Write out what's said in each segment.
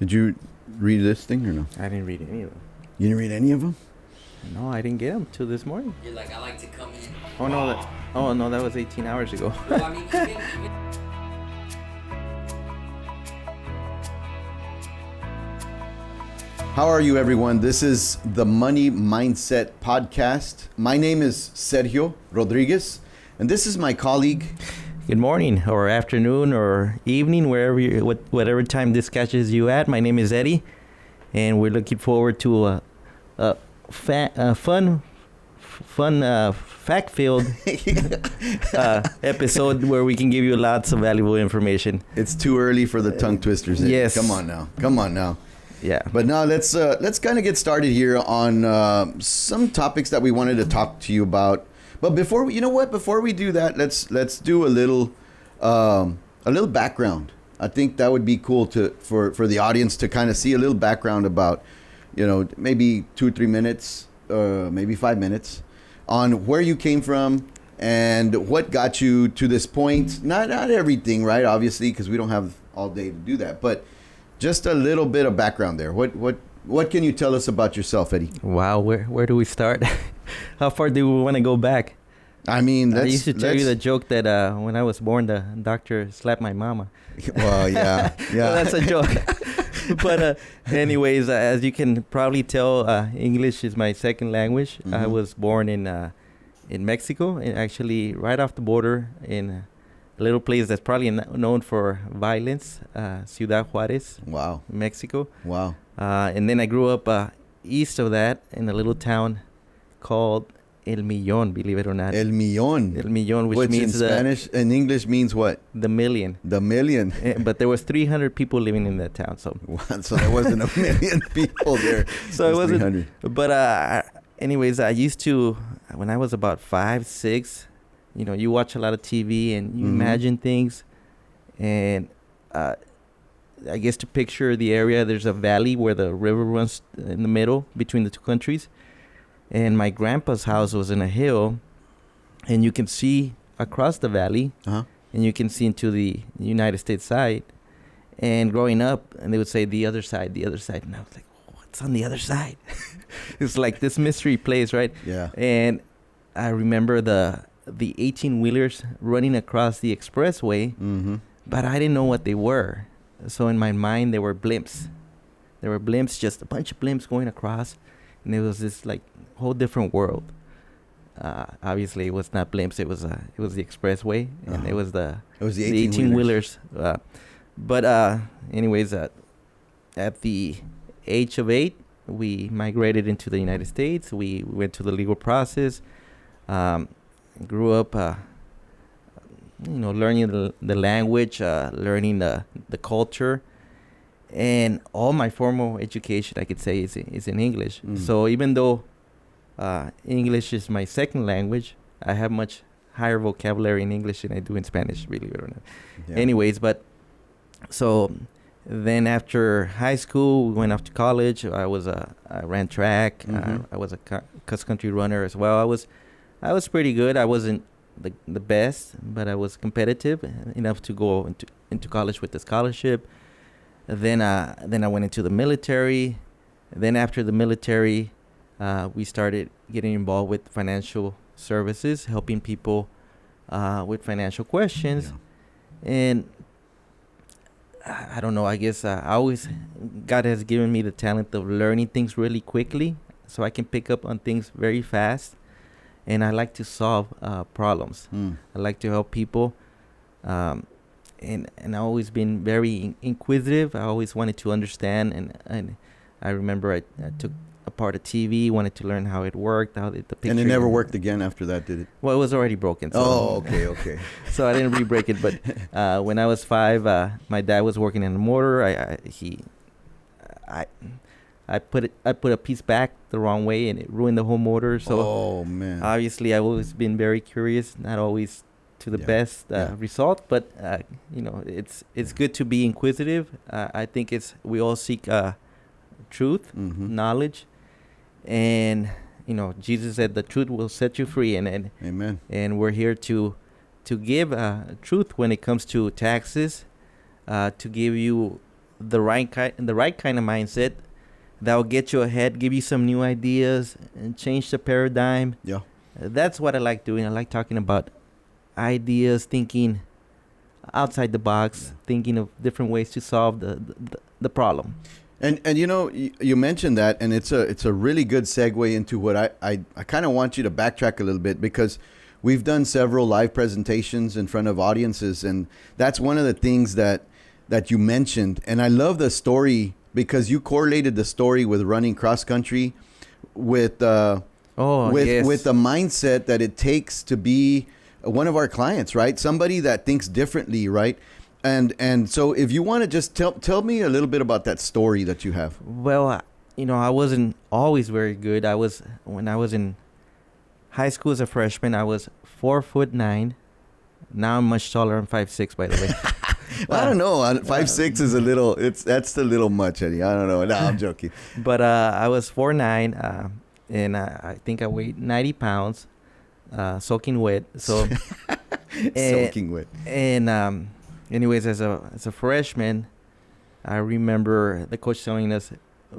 Did you read this thing or no? I didn't read any of them. You didn't read any of them? No, I didn't get them till this morning. You're like, I like to come in. Oh no, that was 18 hours ago. Well, I mean, even How are you, everyone? This is the Money Mindset Podcast. My name is Sergio Rodriguez, and this is my colleague. Good morning, or afternoon, or evening, whatever time this catches you at. My name is Eddie, and we're looking forward to a fun, fact-filled episode where we can give you lots of valuable information. It's too early for the tongue twisters. Yes. Come on now. Yeah. But now let's kind of get started here on some topics that we wanted to talk to you about. But before we do that, let's do a little background. I think that would be cool for the audience to kind of see a little background about, maybe 2-3 minutes, maybe 5 minutes, on where you came from and what got you to this point. Not everything, right? Obviously, because we don't have all day to do that, but just a little bit of background there. What can you tell us about yourself, Eddie? Wow, where do we start? How far do we want to go back? I mean, I used to tell you the joke that when I was born, the doctor slapped my mama. Well, yeah. Well, that's a joke. But anyways, as you can probably tell, English is my second language. Mm-hmm. I was born in Mexico, and actually right off the border in a little place that's probably known for violence, Ciudad Juarez. Wow. Mexico. Wow. And then I grew up east of that in a little town called El Millón, believe it or not. El Millón. El Millón, which means in Spanish and English means what? The million. The million. But there was 300 people living in that town, so So there wasn't a million people there. So it wasn't 300. But anyways, I used to, when I was about 5, 6, you watch a lot of TV and you imagine things, and I guess to picture the area, there's a valley where the river runs in the middle between the two countries. And my grandpa's house was in a hill, and you can see across the valley, and you can see into the United States side. And growing up, and they would say the other side. And I was like, what's on the other side? It's like this mystery place, right? Yeah. And I remember the 18-wheelers running across the expressway, but I didn't know what they were. So in my mind, they were blimps. There were blimps, just a bunch of blimps going across. And it was this like whole different world. Obviously, it was not blimps. It was the expressway, and it was the 18-wheelers. But anyways, at the age of 8, we migrated into the United States. We went to the legal process. Grew up, learning the language, learning the culture. And all my formal education, I could say, is in English. So even though English is my second language, I have much higher vocabulary in English than I do in Spanish, believe it or not. Yeah. Anyways, but so then after high school, we went off to college. I ran track. I was a cross-country runner as well. I was pretty good. I wasn't the best, but I was competitive enough to go into college with the scholarship. Then I went into the military. Then after the military, we started getting involved with financial services, helping people with financial questions. Yeah. And I don't know, I guess God has given me the talent of learning things really quickly, so I can pick up on things very fast. And I like to solve problems. I like to help people. And I've always been very inquisitive. I always wanted to understand, and I remember I took apart a TV, wanted to learn how it worked, how the picture. And it never worked again after that, did it? Well, it was already broken. So Okay. So I didn't re-break it, but when I was 5, my dad was working in a motor. I put a piece back the wrong way, and it ruined the whole motor. So obviously I've always been very curious, not always to the best result, but it's good to be inquisitive. I think we all seek truth, knowledge, and Jesus said the truth will set you free, and Amen. And we're here to give truth when it comes to taxes, to give you the right kind of mindset that will get you ahead, give you some new ideas, and change the paradigm. Yeah. That's what I like doing. I like talking about ideas, thinking outside the box, thinking of different ways to solve the problem. And you know, you mentioned that, and it's a really good segue into what I kind of want you to backtrack a little bit, because we've done several live presentations in front of audiences, and that's one of the things that you mentioned. And I love the story because you correlated the story with running cross country with with the mindset that it takes to be one of our clients, right? Somebody that thinks differently, right? And so if you want to just tell me a little bit about that story that you have. Well, I wasn't always very good. When I was in high school as a freshman, I was 4'9". Now I'm much taller. I'm 5'6", by the way. I don't know. 5'6" is a little. That's a little much, Eddie. I don't know. No, I'm joking. But I was 4'9", and I think I weighed 90 pounds, soaking wet. So soaking wet. And anyways, as a freshman, I remember the coach telling us,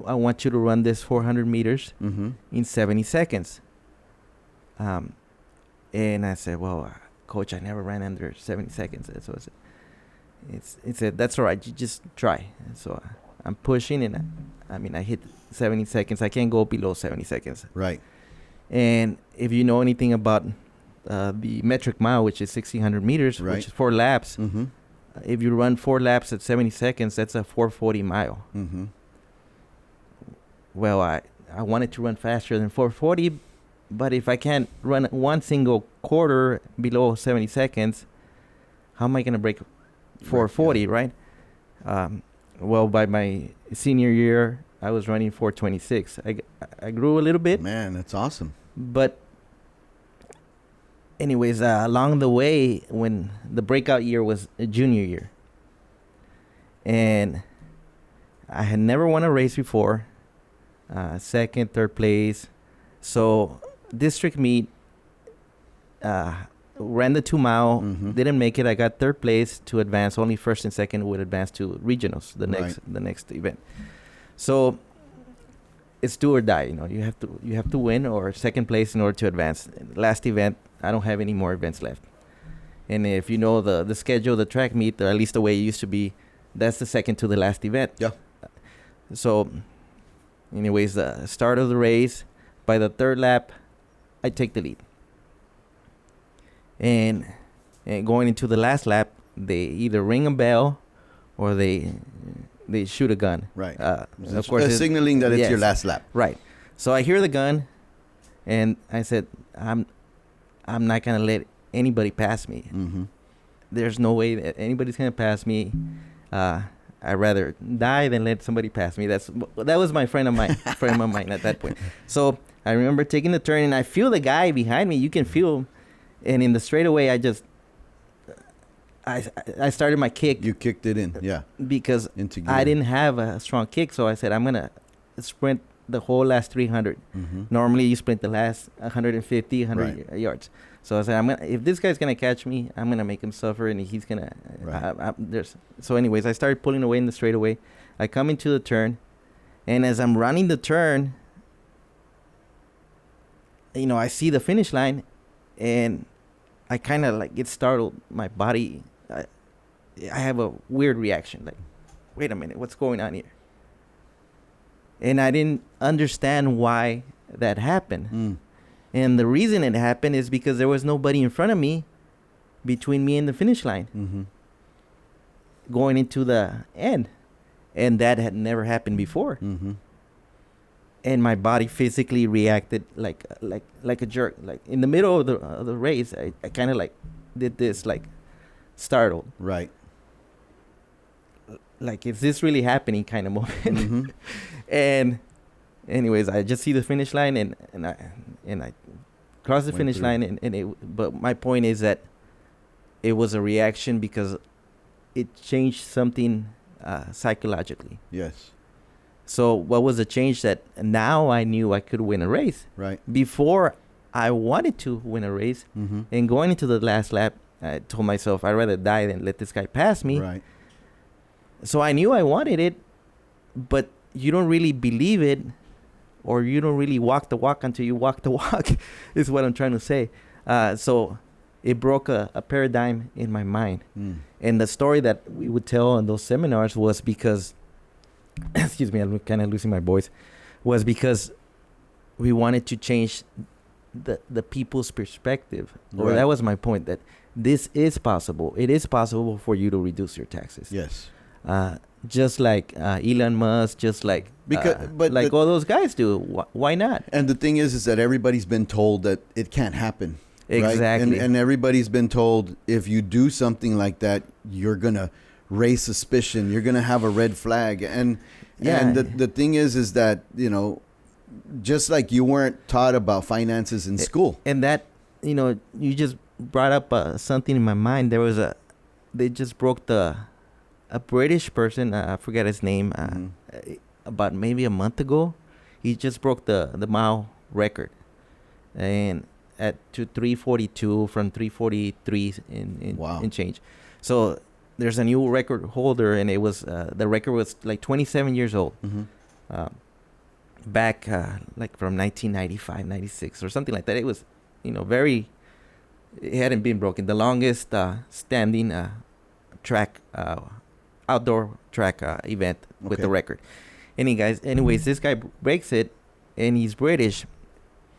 "I want you to run this 400 meters in 70 seconds." And I said, "Well, coach, I never ran under 70 seconds." So it said, "That's all right. You just try." And so I'm pushing, and I hit 70 seconds. I can't go below 70 seconds. Right. And if you know anything about the metric mile, which is 1,600 meters, right, which is 4 laps, if you run 4 laps at 70 seconds, that's a 440 mile. Well, I wanted to run faster than 440, but if I can't run one single quarter below 70 seconds, how am I going to break 440, right? Well, by my senior year, I was running 426. I grew a little bit. Man, that's awesome. But anyways, along the way, when the breakout year was a junior year, and I had never won a race before, second, third place. So district meet, ran the 2 mile, didn't make it. I got third place to advance. Only first and second would advance to regionals, the next event. So it's do or die. You have to win or second place in order to advance. Last event, I don't have any more events left. And if you know the schedule, the track meet, or at least the way it used to be, that's the second to the last event. Yeah. So, anyways, the start of the race, by the third lap, I take the lead. And going into the last lap, they either ring a bell or they shoot a gun. Right. Of course, signaling that it's your last lap. Right. So I hear the gun, and I said, I'm not gonna let anybody pass me. There's no way that anybody's gonna pass me. I'd rather die than let somebody pass me. That was my frame of mind at that point. So I remember taking the turn, and I feel the guy behind me. You can feel him. And in the straightaway, I started my kick. You kicked it in, yeah. Because into gear. I didn't have a strong kick, so I said, I'm going to sprint the whole last 300. Normally, you sprint the last 150, 100 yards. So I said, if this guy's going to catch me, I'm going to make him suffer, and he's going to... So anyways, I started pulling away in the straightaway. I come into the turn, and as I'm running the turn, I see the finish line, and I kind of get startled. My body, I have a weird reaction. Like, wait a minute, what's going on here? And I didn't understand why that happened. And the reason it happened is because there was nobody in front of me between me and the finish line going into the end. And that had never happened before. And my body physically reacted like a jerk. Like in the middle of the race, I kind of did this startled. Right. Like, is this really happening kind of moment? And anyways, I just see the finish line and I cross the finish line but my point is that it was a reaction because it changed something psychologically. Yes. So what was the change? That now I knew I could win a race. Right. Before, I wanted to win a race. And going into the last lap, I told myself, I'd rather die than let this guy pass me. Right. So I knew I wanted it, but you don't really believe it, or you don't really walk the walk until you walk the walk, is what I'm trying to say. So it broke a paradigm in my mind. And the story that we would tell in those seminars was because, excuse me, I'm kind of losing my voice, was because we wanted to change the people's perspective. Or Right. that was my point, that this is possible. It is possible for you to reduce your taxes. Yes. Just like Elon Musk, just like But like the- all those guys do. Why not? And the thing is that everybody's been told that it can't happen. Right? Exactly. And everybody's been told if you do something like that, you're gonna raise suspicion. You're gonna have a red flag. And Yeah. the thing is that, you know, just like you weren't taught about finances in school. And that, you know, you just brought up something in my mind. They just broke a British person. I forget his name. About maybe a month ago, he just broke the mile record, and to 342 from 343 in Wow. in change. So there's a new record holder, and it was the record was like 27 years old. Back like from 1995, 96 or something like that. It was, you know, it hadn't been broken. The longest standing track, outdoor track event with the Okay. record. Anyways, this guy breaks it, and he's British,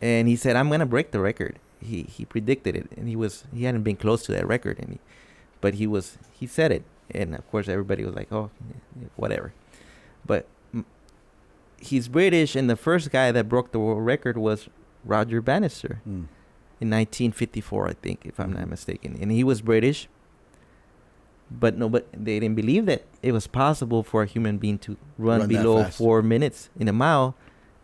and he said, "I'm gonna break the record." He predicted it, and he hadn't been close to that record, but he said it, and of course everybody was like, "Oh, yeah, whatever," but he's British, and the first guy that broke the world record was Roger Bannister in 1954, I think, if I'm not mistaken. And he was British, but they didn't believe that it was possible for a human being to run Run that below fast. 4 minutes in a mile,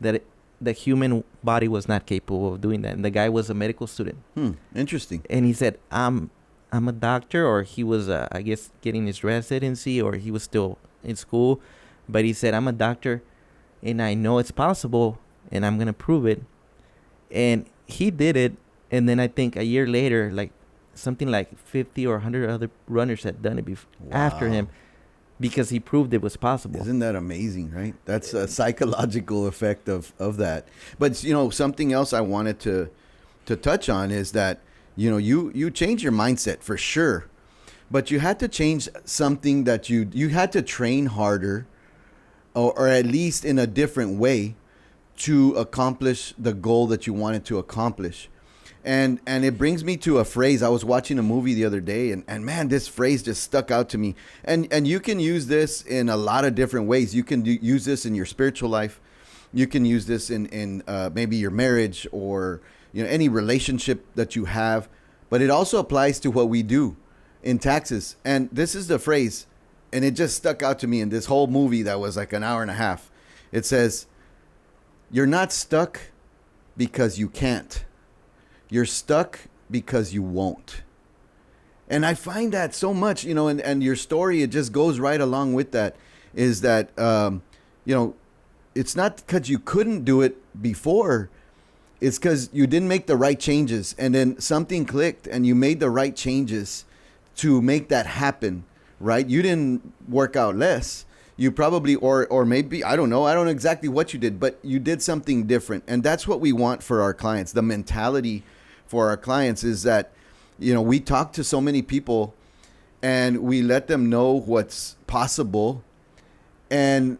that the human body was not capable of doing that. And the guy was a medical student. Interesting. And he said, I'm a doctor, or he was, I guess, getting his residency, or he was still in school. But he said, I'm a doctor, and I know it's possible, and I'm going to prove it. And he did it. And then I think a year later, like something like 50 or 100 other runners had done it after him, because he proved it was possible. Isn't that amazing, right? That's a psychological effect of that. But, you know, something else I wanted to touch on is that, you know, you changed your mindset for sure, but you had to change something that you had to train harder, or at least in a different way, to accomplish the goal that you wanted to accomplish. And it brings me to a phrase. I was watching a movie the other day, and man, this phrase just stuck out to me. And you can use this in a lot of different ways. You can use this in your spiritual life. You can use this in maybe your marriage, or, you know, any relationship that you have. But it also applies to what we do in taxes. And this is the phrase, and it just stuck out to me in this whole movie that was like an hour and a half. It says, "You're not stuck because you can't. You're stuck because you won't." And I find that so much, you know, and your story, it just goes right along with that, is that, you know, it's not because you couldn't do it before. It's because you didn't make the right changes, and then something clicked and you made the right changes to make that happen, right? You didn't work out less. You probably, or maybe, I don't know exactly what you did, but you did something different. And that's what we want for our clients. The mentality for our clients is that, you know, we talk to so many people and we let them know what's possible. And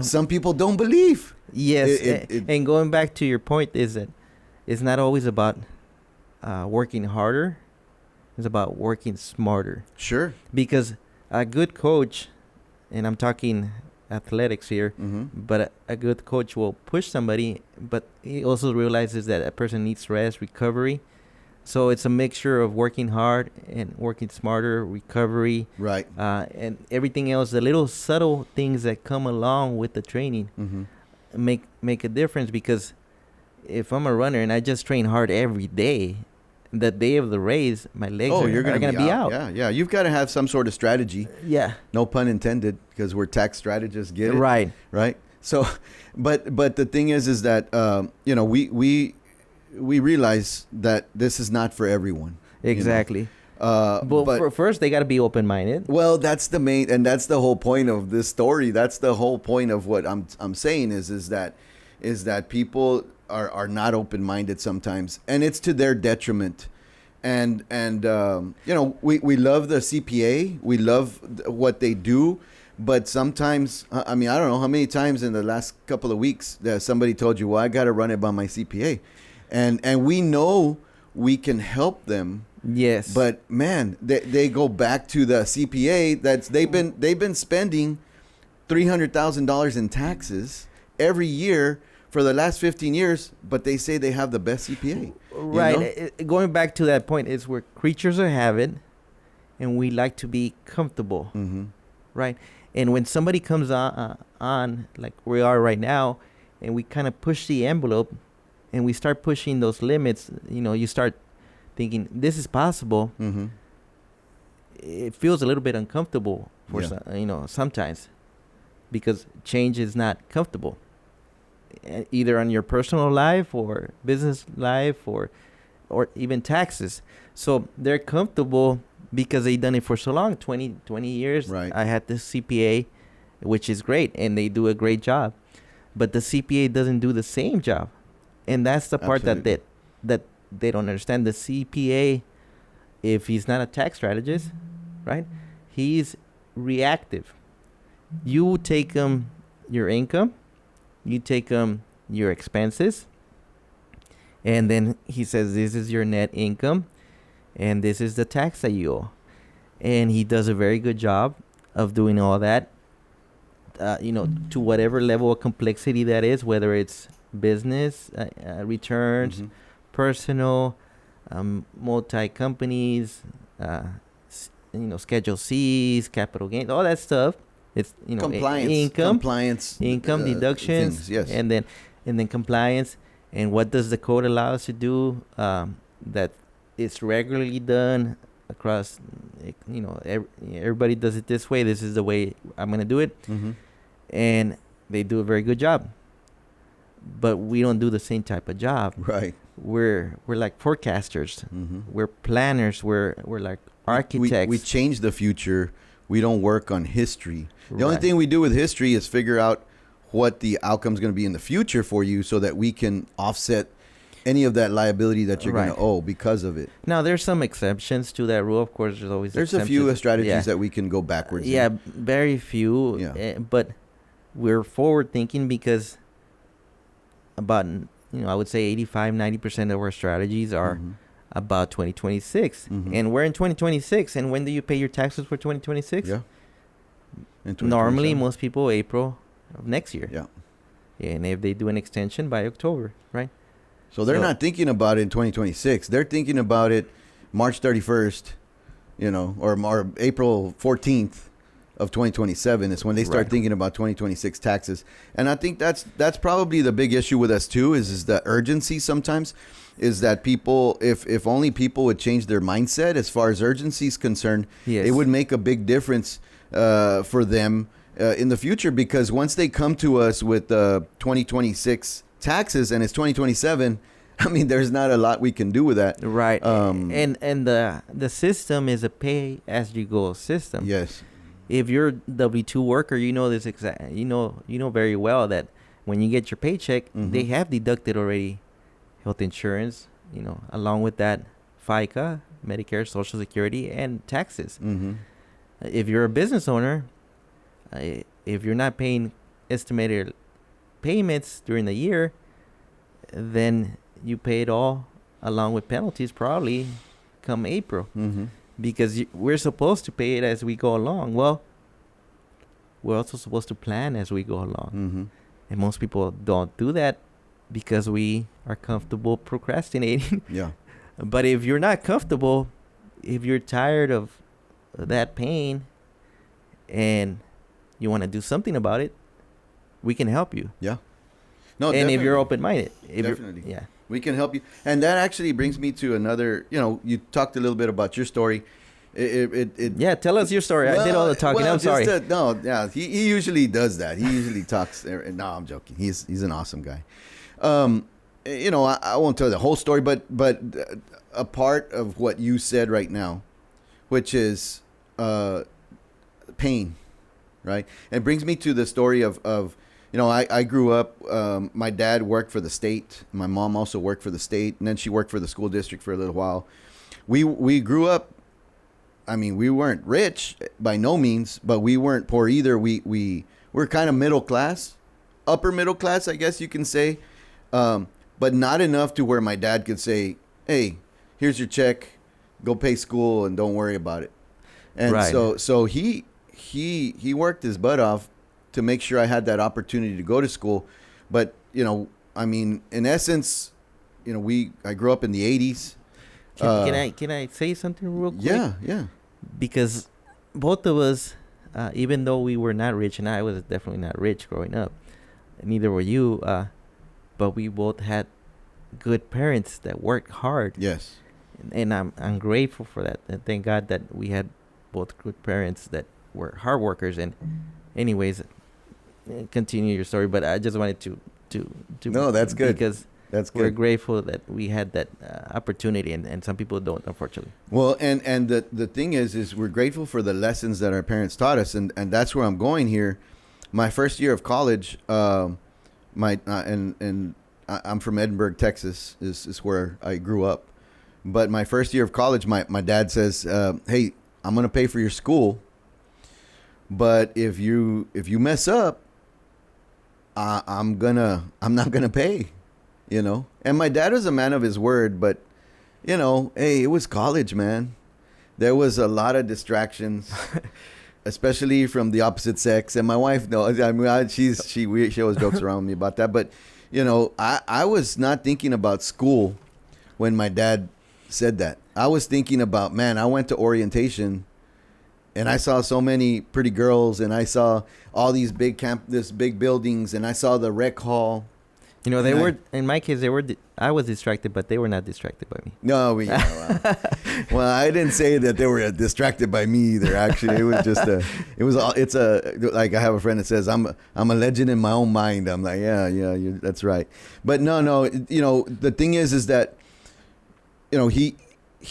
some people don't believe. Yes. And going back to your point, is that it's not always about working harder. It's about working smarter. Sure. Because a good coach, and I'm talking athletics here, but a good coach will push somebody, but he also realizes that a person needs rest, recovery. So it's a mixture of working hard and working smarter, recovery, Right. And everything else. The little subtle things that come along with the training make a difference. Because if I'm a runner and I just train hard every day, the day of the race, my legs are going to be out. Yeah. You've got to have some sort of strategy. Yeah. No pun intended, because we're tax strategists. Get it? Right. Right. So, but the thing is that, you know, we realize that this is not for everyone. Exactly. But for first, they got to be open-minded. Well, that's the main, and that's the whole point of this story. That's the whole point of what I'm saying is that people are not open-minded sometimes, and it's to their detriment. And we love the CPA, we love what they do, but sometimes, I mean, I don't know how many times in the last couple of weeks that somebody told you, well, I got to run it by my CPA, and we know we can help them. Yes, but man, they go back to the CPA. They've been spending $300,000 in taxes every year for the last 15 years, but they say they have the best CPA. Right. Going back to that point, is we're creatures of habit, and we like to be comfortable. Mm-hmm. Right. And when somebody comes on like we are right now, and we kind of push the envelope, and we start pushing those limits, you start thinking this is possible. Mm-hmm. It feels a little bit uncomfortable for sometimes, because change is not comfortable, either on your personal life or business life or even taxes. So they're comfortable because they've done it for so long, 20 years. Right. I had this CPA, which is great, and they do a great job, but the CPA doesn't do the same job, and that's the part that they don't understand. The CPA, if he's not a tax strategist, right, he's reactive. You take your income, you take your expenses, and then he says this is your net income, and this is the tax that you owe. And he does a very good job of doing all that, to whatever level of complexity that is, whether it's business returns, Mm-hmm. personal, multi-companies, Schedule C's, capital gains, all that stuff. It's compliance, income deductions, things, yes. and then compliance. And what does the code allow us to do? That it's regularly done across. Everybody does it this way. This is the way I'm gonna do it, Mm-hmm. and they do a very good job. But we don't do the same type of job. Right. We're like forecasters. Mm-hmm. We're planners. We're like architects. We change the future. We don't work on history. The only Right. thing we do with history is figure out what the outcome is going to be in the future for you, so that we can offset any of that liability that you're going Right. to owe because of it. Now, there's some exceptions to that rule. Of course, there's always There's a few exemptions. strategies Yeah. that we can go backwards. Yeah, in. very few. Yeah. But we're forward thinking, because about I would say 85-90% of our strategies are Mhm. about 2026, Mhm. and we're in 2026. And when do you pay your taxes for 2026? Yeah. In Normally, 2027. most people April of next year. Yeah. And if they do an extension, by October, right? So they're So- not thinking about it in 2026. They're thinking about it March 31st, or April 14th of 2027 is when they start Right. thinking about 2026 taxes. And I think that's probably the big issue with us too, is the urgency sometimes, is that people, if only people would change their mindset as far as urgency is concerned, Yes. it would make a big difference for them in the future, because once they come to us with 2026 taxes and it's 2027, I mean, there's not a lot we can do with that. Right. And the system is a pay as you go system. Yes. If you're a W-2 worker, you know this you know very well that when you get your paycheck, Mhm. they have deducted already health insurance, along with that FICA, Medicare, Social Security, and taxes. Mm-hmm. If you're a business owner, if you're not paying estimated payments during the year, then you pay it all along with penalties probably come April, Mm-hmm. because we're supposed to pay it as we go along. Well, we're also supposed to plan as we go along. Mm-hmm. And most people don't do that because we are comfortable procrastinating. Yeah. But if you're not comfortable, if you're tired of that pain and you want to do something about it, we can help you. Yeah. No, And if you're definitely. open-minded. Definitely. Yeah. We can help you. And that actually brings me to another, you talked a little bit about your story. Yeah, tell us your story. I did all the talking. I'm sorry. He usually does that. He usually talks. No, I'm joking. He's an awesome guy. I won't tell the whole story, but a part of what you said right now which is pain, right? And it brings me to the story of I grew up, my dad worked for the state. My mom also worked for the state, and then she worked for the school district for a little while. We grew up, I mean, we weren't rich by no means, but we weren't poor either. We were kind of middle class, upper middle class, I guess you can say, but not enough to where my dad could say, hey, here's your check, go pay school and don't worry about it. And Right. so he worked his butt off to make sure I had that opportunity to go to school. But, I mean, in essence, I grew up in the 80s. Can I say something real quick? Yeah. Because both of us, even though we were not rich, and I was definitely not rich growing up, neither were you, but we both had good parents that worked hard. Yes. And I'm grateful for that. And thank God that we had both good parents that were hard workers. And anyways, continue your story. But I just wanted to No, that's good. Because That's we're good. grateful that we had that opportunity, and some people don't, unfortunately. Well, and the thing is we're grateful for the lessons that our parents taught us, and that's where I'm going here. My first year of college, I'm from Edinburgh, Texas, is where I grew up. But my first year of college, my dad says, "Hey, I'm gonna pay for your school, but if you mess up, I'm not gonna pay." And my dad was a man of his word, but hey, it was college, man. There was a lot of distractions, especially from the opposite sex. And my wife knows. I mean, she always jokes around with me about that. But I was not thinking about school when my dad said that. I was thinking about, man, I went to orientation and I saw so many pretty girls, and I saw all these big buildings, and I saw the rec hall. They were, in my case, I was distracted, but they were not distracted by me. No, well, I didn't say that they were distracted by me either. Actually, it was just like I have a friend that says, I'm a legend in my own mind. I'm like, yeah, that's right. But no, the thing is that, he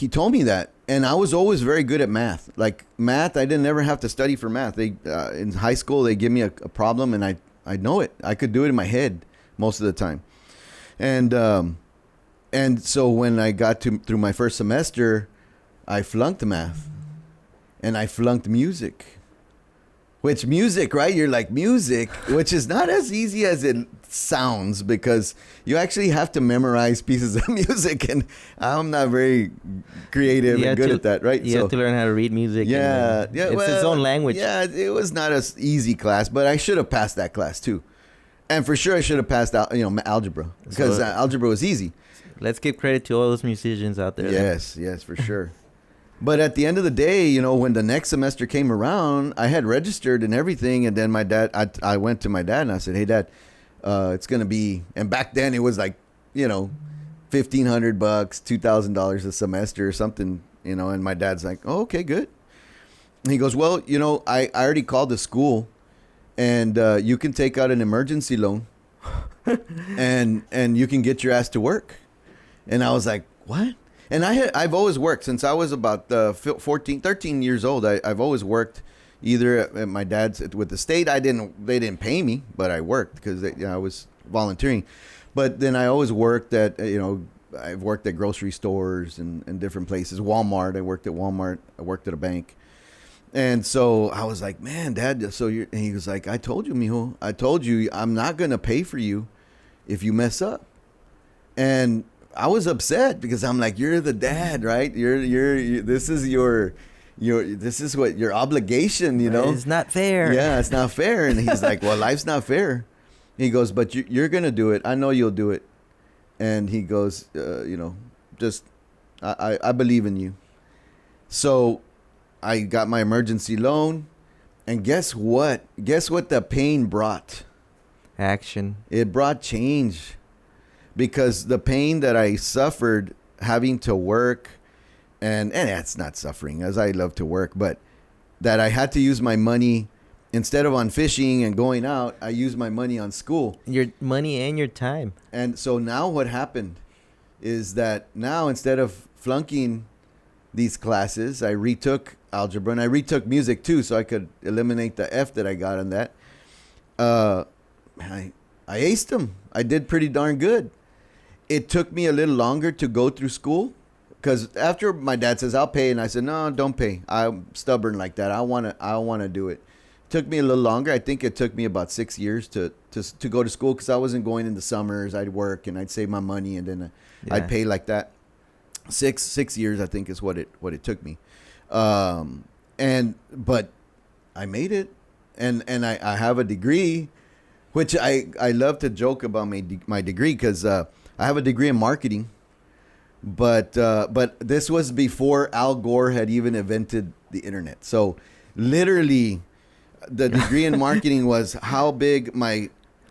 told me that, and I was always very good at math. Like math, I didn't ever have to study for math. They in high school, they give me a problem, and I know it. I could do it in my head most of the time. And so when I got through my first semester, I flunked math and I flunked music. Which music, right? You're like, music, which is not as easy as it sounds, because you actually have to memorize pieces of music, and I'm not very creative and good at that, right? You have to learn how to read music. Yeah, it's its own language. Yeah, it was not an easy class, but I should have passed that class too. And for sure, I should have passed out, algebra, because algebra was easy. Let's give credit to all those musicians out there. Yes, for sure. But at the end of the day, when the next semester came around, I had registered and everything. And then my dad, I went to my dad and I said, "Hey, Dad, it's going to be," and back then it was like, $1,500, $2,000 a semester or something, and my dad's like, "Oh, okay, good." And he goes, "Well, I already called the school, and you can take out an emergency loan and you can get your ass to work." And I was like, "What?" And I've always worked since I was about 13 years old. I've always worked either at my dad's with the state. They didn't pay me, but I worked because I was volunteering. But then I always worked at, I've worked at grocery stores and different places. Walmart. I worked at Walmart. I worked at a bank. And so I was like, "Man, Dad, and he was like, I told you, mijo. I told you I'm not going to pay for you if you mess up." And I was upset because I'm like, "You're the dad, right? This is this is what your obligation, It's not fair. Yeah, it's not fair." And he's like, "Well, life's not fair." He goes, "But you're going to do it. I know you'll do it." And he goes, just, I believe in you. So I got my emergency loan, and guess what? Guess what the pain brought? Action. It brought change. Because the pain that I suffered having to work, and that's not suffering, as I love to work, but that I had to use my money instead of on fishing and going out, I used my money on school. Your money and your time. And so now what happened is that now instead of flunking these classes. I retook algebra and I retook music too, so I could eliminate the F that I got on that. I aced them. I did pretty darn good. It took me a little longer to go through school because after my dad says I'll pay, and I said no, don't pay. I'm stubborn like that. I want to do it. Took me a little longer. I think it took me about 6 years to go to school because I wasn't going in the summers. I'd work and I'd save my money and then I'd pay like that. Six years I think is what it took me. But I made it, and I have a degree, which I love to joke about my degree because I have a degree in marketing. But this was before Al Gore had even invented the internet. So literally, the degree in marketing was how big my.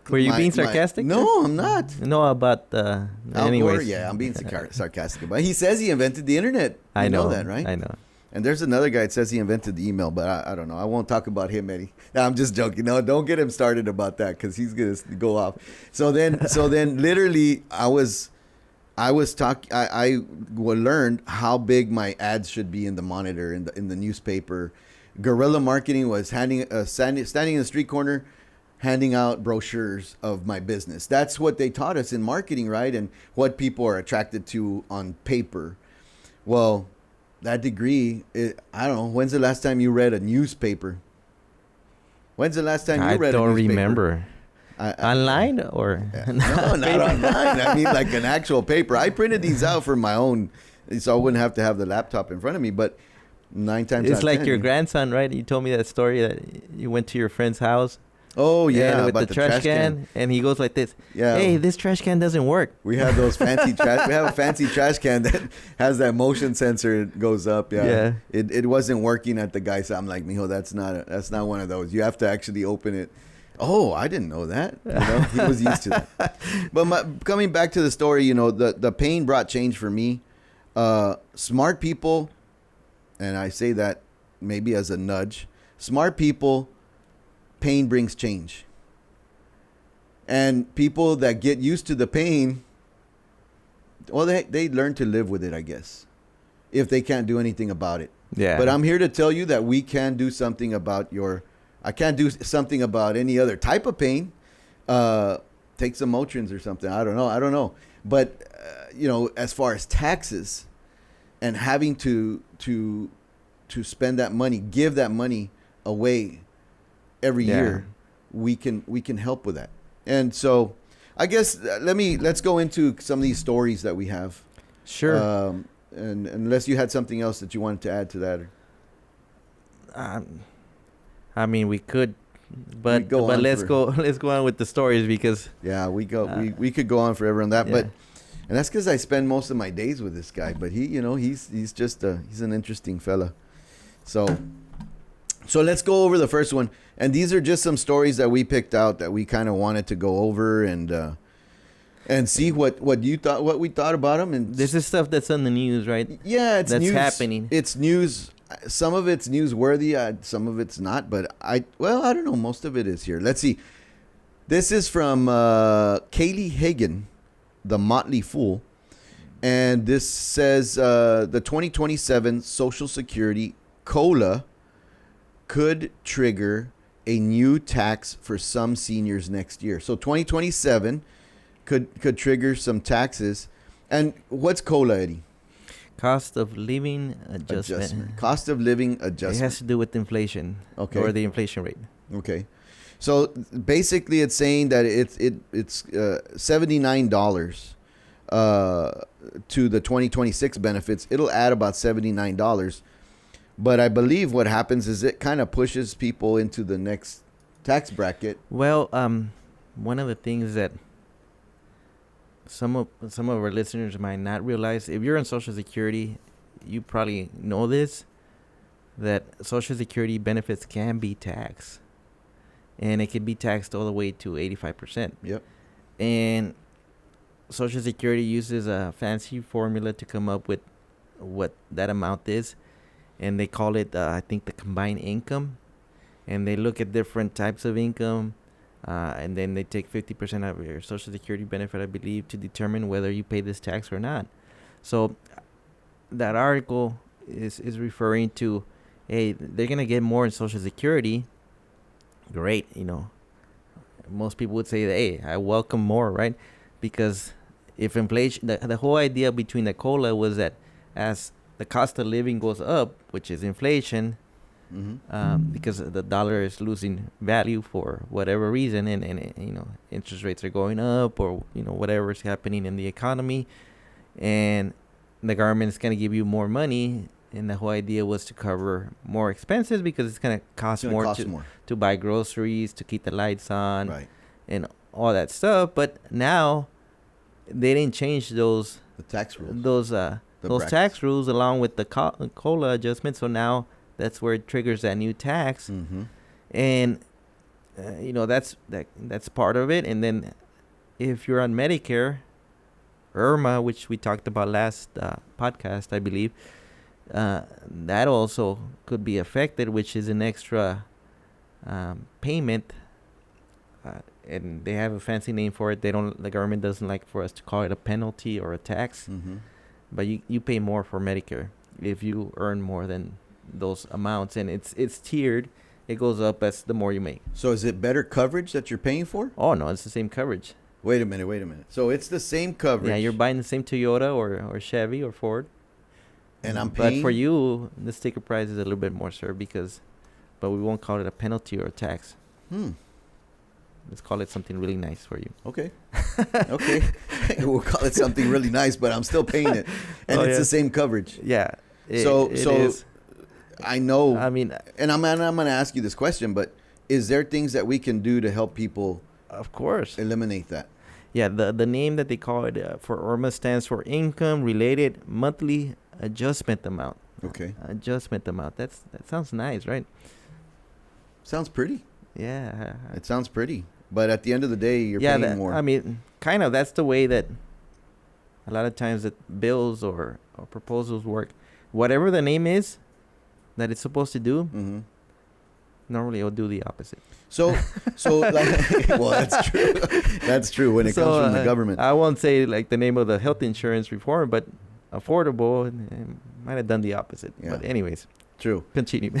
Were you being sarcastic? No, I'm not. No, about Al anyways. Gore, yeah, I'm being sarcastic. But he says he invented the internet. I know that, right? I know. And there's another guy that says he invented the email, but I don't know. I won't talk about him, Eddie. No, I'm just joking. No, don't get him started about that because he's gonna go off. So then, literally, I learned how big my ads should be in the monitor, in the newspaper. Guerrilla marketing was standing in the street corner, handing out brochures of my business. That's what they taught us in marketing, right? And what people are attracted to on paper. Well, that degree, I don't know. When's the last time you read a newspaper? When's the last time you read a newspaper? I don't remember. Online or? No, not online. I mean like an actual paper. I printed these out for my own, so I wouldn't have to have the laptop in front of me. But 9 times it's out of like 10, your grandson, right? You told me that story that you went to your friend's house. Oh yeah, with the trash can, and he goes like this. Yeah. Hey, this trash can doesn't work. We have those fancy trash. We have a fancy trash can that has that motion sensor. It goes up. Yeah. It wasn't working at the guy. So I'm like, mijo, that's not one of those. You have to actually open it. Oh, I didn't know that. He was used to that. But coming back to the story, the pain brought change for me. Smart people, and I say that maybe as a nudge. Smart people. Pain brings change. And people that get used to the pain, well, they learn to live with it, I guess, if they can't do anything about it. Yeah. But I'm here to tell you that we can do something about I can't do something about any other type of pain. Take some Motrins or something. I don't know. But, as far as taxes and having to spend that money, give that money away every year, we can help with that. And so I guess let's go into some of these stories that we have. Sure. And unless you had something else that you wanted to add to that. I mean, we could, but let's go on with the stories because we could go on forever on that. But and that's because I spend most of my days with this guy. But he's just he's an interesting fella. So let's go over the first one. And these are just some stories that we picked out that we kind of wanted to go over and see what we thought about them. And this is stuff that's on the news, right? Yeah, it's that's news. Happening. It's news. Some of it's newsworthy. Some of it's not. But I don't know. Most of it is here. Let's see. This is from Kaylee Hagan, The Motley Fool. And this says the 2027 Social Security COLA could trigger a new tax for some seniors next year. So 2027 could trigger some taxes. And what's COLA, Eddie? Cost of living adjustment. Cost of living adjustment. It has to do with inflation. Okay. Or the inflation rate. Okay. So basically it's saying that it's $79 to the 2026 benefits. It'll add about $79. But I believe what happens is it kind of pushes people into the next tax bracket. Well, one of the things that some of our listeners might not realize, if you're on Social Security, you probably know this, that Social Security benefits can be taxed. And it can be taxed all the way to 85%. Yep. And Social Security uses a fancy formula to come up with what that amount is. And they call it, I think, the combined income. And they look at different types of income. And then they take 50% of your Social Security benefit, I believe, to determine whether you pay this tax or not. So that article is referring to, hey, they're gonna get more in Social Security. Great, most people would say, hey, I welcome more, right? Because if inflation, the whole idea between the COLA was that as the cost of living goes up, which is inflation, because the dollar is losing value for whatever reason, and interest rates are going up, or whatever is happening in the economy, and the government is going to give you more money, and the whole idea was to cover more expenses because it's going to cost more to buy groceries, to keep the lights on, right, and all that stuff. But now they didn't change those tax rules, those tax rules along with the COLA adjustment. So now that's where it triggers that new tax, and that's part of it. And then if you're on Medicare, IRMA, which we talked about last podcast, I believe, that also could be affected, which is an extra payment, and they have a fancy name for it. The government doesn't like for us to call it a penalty or a tax, but you pay more for Medicare if you earn more than those amounts, and it's tiered. It goes up as the more you make. So is it better coverage that you're paying for? Oh no, it's the same coverage. Wait a minute. So it's the same coverage. Yeah, you're buying the same Toyota or Chevy or Ford. And I'm paying. But for you, the sticker price is a little bit more, sir, but we won't call it a penalty or a tax. Let's call it something really nice for you. Okay. Okay. We'll call it something really nice, but I'm still paying it. And it's the same coverage. Yeah. So is. I know. I mean, and I'm going to ask you this question, but is there things that we can do to help people, of course, eliminate that? Yeah, the name that they call it for IRMA stands for Income Related Monthly Adjustment Amount. Okay. Adjustment amount. That sounds nice, right? Sounds pretty. Yeah. It sounds pretty. But at the end of the day, you're paying more. I mean, kind of. That's the way that a lot of times that bills or proposals work. Whatever the name is that it's supposed to do, normally it'll do the opposite. So like, well, that's true. That's true when it comes from the government. I won't say like the name of the health insurance reform, but affordable might have done the opposite. Yeah. But anyways, true. Continue.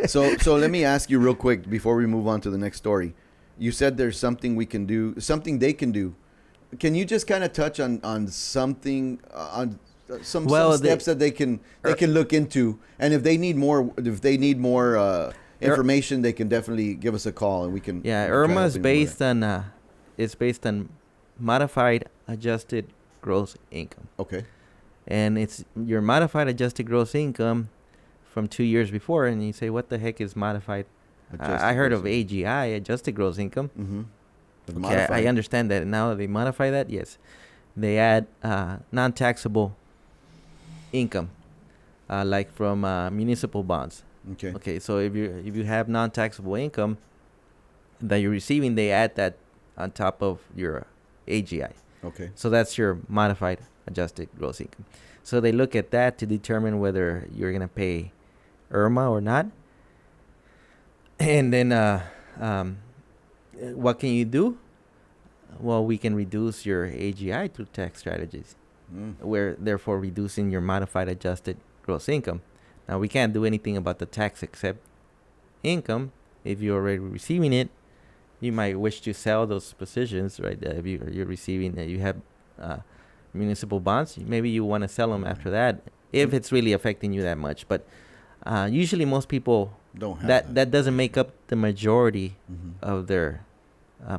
So let me ask you real quick before we move on to the next story. You said there's something we can do, something they can do. Can you just kind of touch on something on some steps that they can look into, and if they need more information, they can definitely give us a call and we can. Yeah, IRMA is based on modified adjusted gross income. Okay. And it's your modified adjusted gross income from 2 years before, and you say, what the heck is modified? I heard of AGI, adjusted gross income. Okay, I understand that now they modify that. Yes, they add non-taxable income, like from municipal bonds. Okay. So if you have non-taxable income that you're receiving, they add that on top of your AGI. Okay. So that's your modified adjusted gross income. So they look at that to determine whether you're gonna pay IRMA or not. And then what can you do? Well, we can reduce your AGI through tax strategies, where therefore reducing your modified adjusted gross income. Now, we can't do anything about the tax exempt income. If you're already receiving it, you might wish to sell those positions, right? If you're receiving, you have municipal bonds, maybe you want to sell them after that, if it's really affecting you that much. But usually most people don't have that doesn't make up the majority of their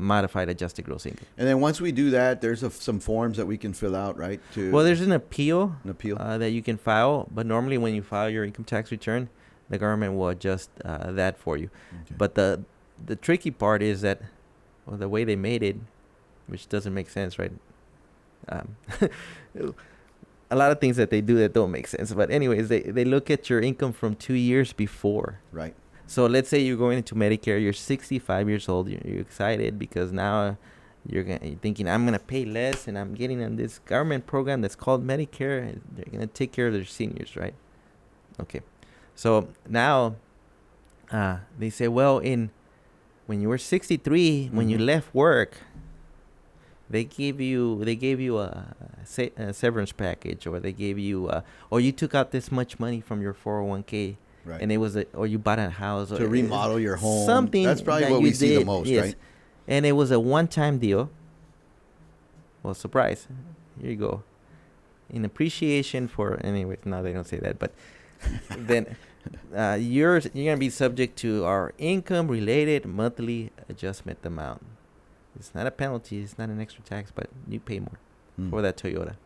modified adjusted gross income. And then once we do that, there's some forms that we can fill out, right? Well, there's an appeal that you can file, but normally when you file your income tax return, the government will adjust that for you. Okay. But the tricky part is that, well, the way they made it, which doesn't make sense, right? A lot of things that they do that don't make sense. But anyways, they look at your income from 2 years before. Right. So let's say you're going into Medicare, you're 65 years old, you're excited because now you're thinking, I'm going to pay less and I'm getting on this government program that's called Medicare. They're going to take care of their seniors, right? Okay. So now they say, well, when you were 63, when you left work, they gave you a severance package, or they gave you or you took out this much money from your 401k, Right. and it was or you bought a house or To remodel your home. something. That's probably that what you we see the did, most, yes. right? And it was a one-time deal. Well, surprise, here you go, in appreciation for, anyway, no, they don't say that, but then you're gonna be subject to our income related monthly adjustment amount. It's not a penalty, it's not an extra tax, but you pay more for that Toyota.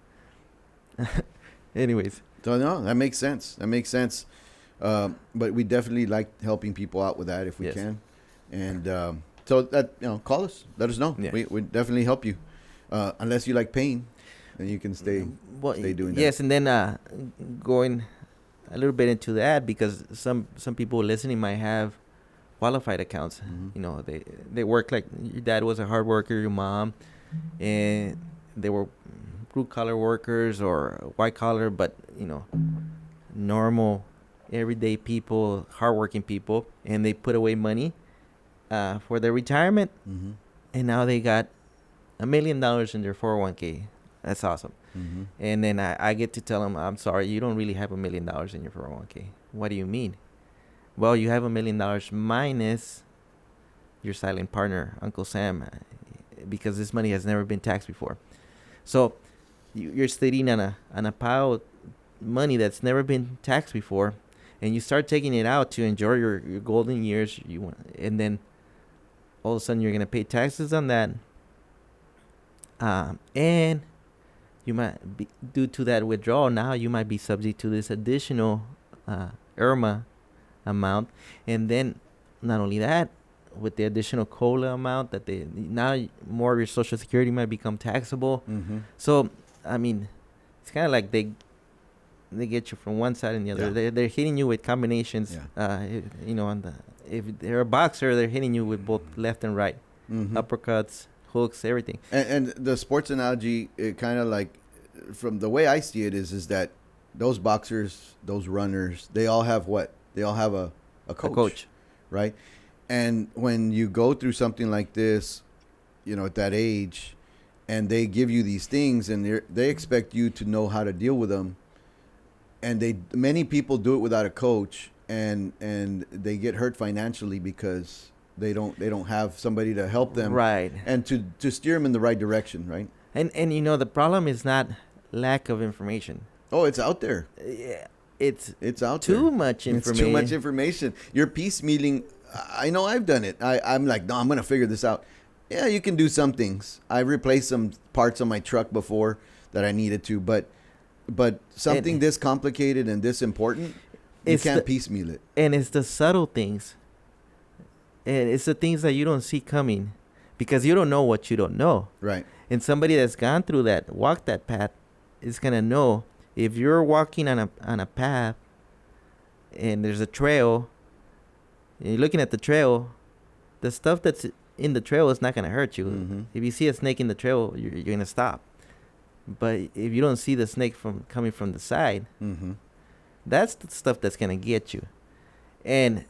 Anyways, So no, that makes sense. That makes sense. But we definitely like helping people out with that if we Yes. can. And so that, call us, let us know. Yeah. We definitely help you. Unless you like pain, then you can stay doing that. yes, and then going a little bit into that, because some people listening might have qualified accounts. Mhm. You know, they work, like your dad was a hard worker, your mom, and they were blue collar workers or white collar, but normal everyday people, hardworking people, and they put away money for their retirement, Mhm. and now they got $1 million in their 401k. That's awesome. Mhm. And then I get to tell them, I'm sorry, you don't really have $1 million in your 401k. What do you mean? Well, you have $1 million minus your silent partner, Uncle Sam, because this money has never been taxed before. So you're sitting on a pile of money that's never been taxed before, and you start taking it out to enjoy your golden years. And then all of a sudden you're gonna pay taxes on that, and you might be, due to that withdrawal, now you might be subject to this additional IRMA amount. And then not only that, with the additional COLA amount that now more of your Social Security might become taxable. Mhm. So I mean, it's kind of like they get you from one side and the other. Yeah. They're hitting you with combinations. If they're a boxer, they're hitting you with both left and right, Mhm. uppercuts, hooks, everything. And the sports analogy, it kind of like, from the way I see it, is that those boxers, those runners, they all have what? They all have a coach, right? And when you go through something like this, at that age, and they give you these things, and they expect you to know how to deal with them, and many people do it without a coach, and they get hurt financially because they don't have somebody to help them, Right. and to steer them in the right direction, right? And the problem is not lack of information. Oh, it's out there. Yeah, it's out too there. much information. It's too much information. You're piecemealing. I know I've done it. I'm like, no, I'm going to figure this out. Yeah, you can do some things. I replaced some parts on my truck before that I needed to, but something this complicated and this important, you can't piecemeal it. And it's the subtle things. And it's the things that you don't see coming, because you don't know what you don't know. Right. And somebody that's gone through that, walked that path, is going to know. If you're walking on a path and there's a trail, and you're looking at the trail, the stuff that's in the trail is not going to hurt you. Mm-hmm. If you see a snake in the trail, you're going to stop. But if you don't see the snake coming from the side, Mm-hmm. that's the stuff that's going to get you. And,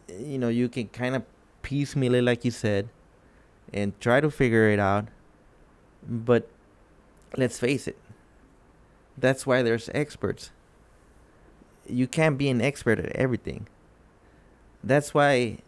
you can kind of piecemeal it, like you said, and try to figure it out. But let's face it, that's why there's experts. You can't be an expert at everything. That's why,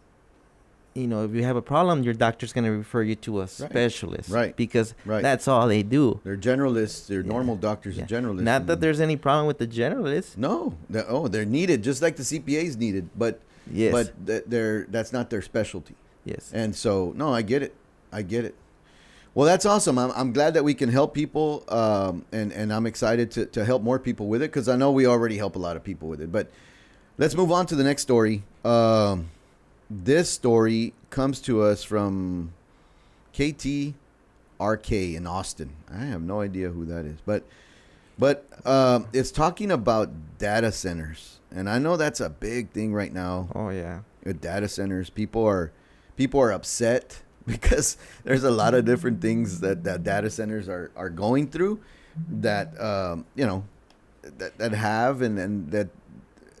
if you have a problem, your doctor's going to refer you to a specialist. Right. Because that's all they do. They're generalists. They're normal doctors and generalists. Not that there's any problem with the generalists. No. They're needed, just like the CPA's needed. But that's not their specialty. Yes. And so, no, I get it. Well, that's awesome. I'm glad that we can help people, and I'm excited to help more people with it, because I know we already help a lot of people with it. But let's move on to the next story. This story comes to us from KTRK in Austin. I have no idea who that is, but it's talking about data centers, and I know that's a big thing right now. Oh yeah, with data centers, people are upset because there's a lot of different things that data centers are going through that that have and that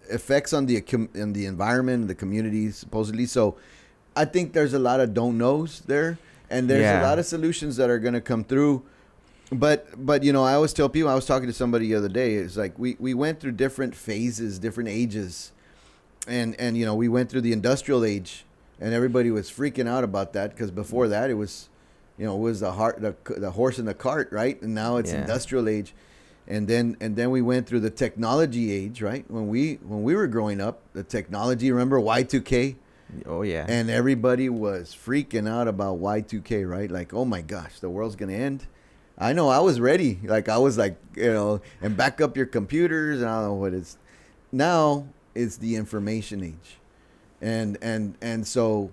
effects on the environment, the community, supposedly. So I think there's a lot of don't knows there, and there's a Yeah. lot of solutions that are going to come through. But I always tell people. I was talking to somebody the other day. It's like we went through different phases, different ages, and we went through the industrial age, and everybody was freaking out about that because before that it was, it was the horse and the cart, right? And now it's Yeah. industrial age, and then we went through the technology age, right? When we were growing up, the technology. Remember Y2K? Oh yeah. And everybody was freaking out about Y2K, right? Like, oh my gosh, the world's gonna end. I know, I was ready. Like, I was like, and back up your computers, and I don't know what it's. Now it's the information age, and so,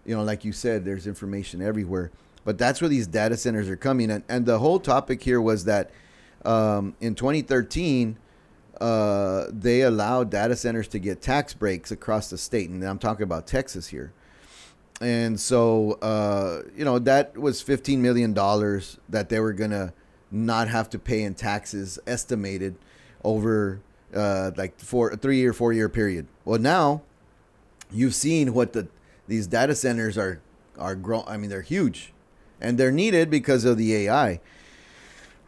like you said, there's information everywhere. But that's where these data centers are coming, and the whole topic here was that in 2013. They allowed data centers to get tax breaks across the state, and I'm talking about Texas here. And so, that was $15 million that they were gonna not have to pay in taxes, estimated over for a 3 or 4 year period. Well, now you've seen what these data centers are growing. I mean, they're huge, and they're needed because of the AI.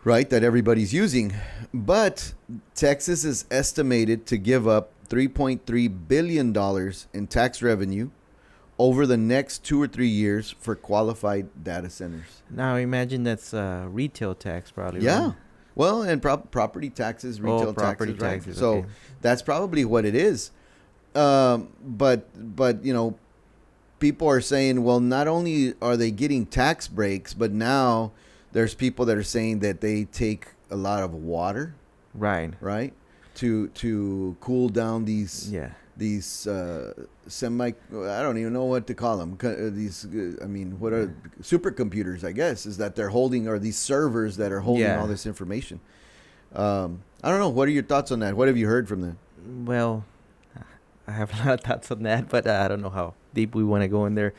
Right, that everybody's using. But Texas is estimated to give up $3.3 billion in tax revenue over the next 2 or 3 years for qualified data centers. Now imagine that's retail tax probably. Yeah. Right? Well, and property taxes, retail property taxes, right? taxes, So okay. that's probably what it is. But people are saying, well, not only are they getting tax breaks, but now there's people that are saying that they take a lot of water, Right. to cool down these Yeah. semi. I don't even know what to call them. These, what are supercomputers? I guess is that they're holding, or these servers that are holding Yeah. all this information. I don't know. What are your thoughts on that? What have you heard from them? Well, I have a lot of thoughts on that, but I don't know how deep we want to go in there.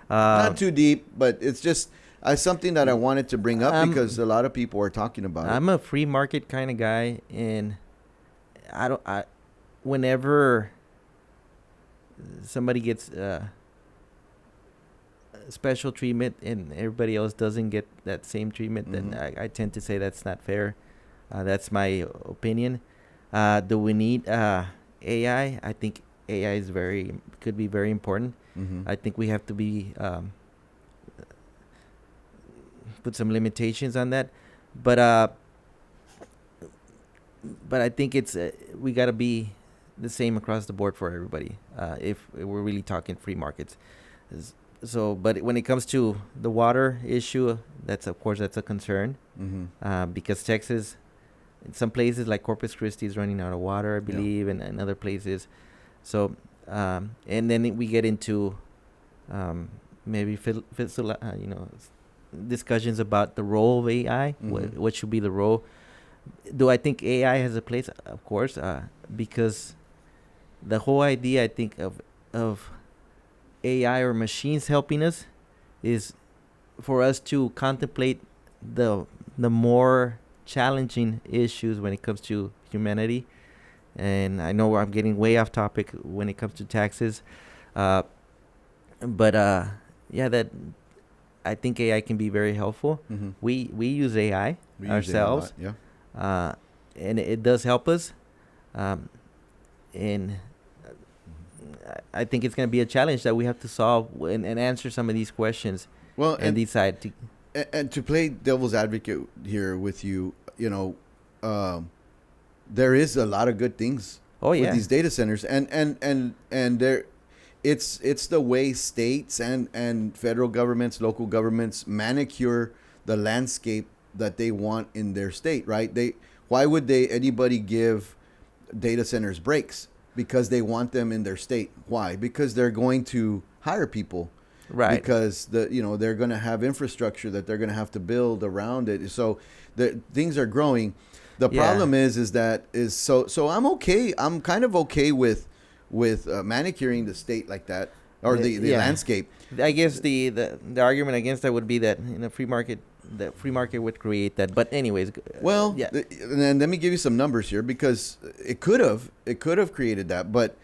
Not too deep, but it's just something that I wanted to bring up because a lot of people are talking about it. I'm a free market kind of guy, and whenever somebody gets special treatment and everybody else doesn't get that same treatment, then I tend to say that's not fair. That's my opinion. Do we need AI? I think AI could be very important. I think we have to be put some limitations on that, but I think it's we got to be the same across the board for everybody. If we're really talking free markets, so but when it comes to the water issue, that's a concern because Texas, in some places like Corpus Christi is running out of water, I believe, and other places. So and then we get into maybe discussions about the role of AI. What should be the role? Do I think AI has a place? Of course, because the whole idea, I think, of AI or machines helping us is for us to contemplate the more challenging issues when it comes to humanity. And I know I'm getting way off topic when it comes to taxes, but that I think AI can be very helpful. We use AI ourselves, use AI a lot, and it does help us. And I think it's going to be a challenge that we have to solve and answer some of these questions. Well, and decide to. And to play devil's advocate here with you, there is a lot of good things with these data centers, and there, it's the way states and federal governments, local governments manicure the landscape that they want in their state, right? Why would anybody give data centers breaks? Because they want them in their state. Why? Because they're going to hire people. Right. Because they're going to have infrastructure that they're going to have to build around it. So things are growing. The problem is so I'm okay. I'm kind of okay with manicuring the state like that, or the landscape. I guess the argument against that would be that in a free market, the free market would create that. But anyways, well, and let me give you some numbers here, because it could have created that, but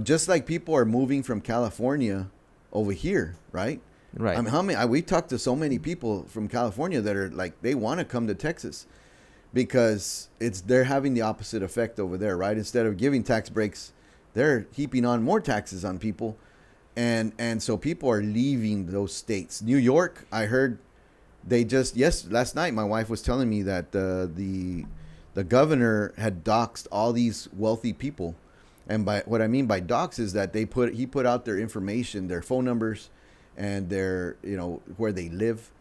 just like people are moving from California over here, right? Right. I mean, we talked to so many people from California that are like, they want to come to Texas because they're having the opposite effect over there, right? Instead of giving tax breaks, they're heaping on more taxes on people. And so people are leaving those states. New York, I heard last night my wife was telling me that the governor had doxed all these wealthy people. And by what I mean by dox is that he put out their information, their phone numbers, and their where they live,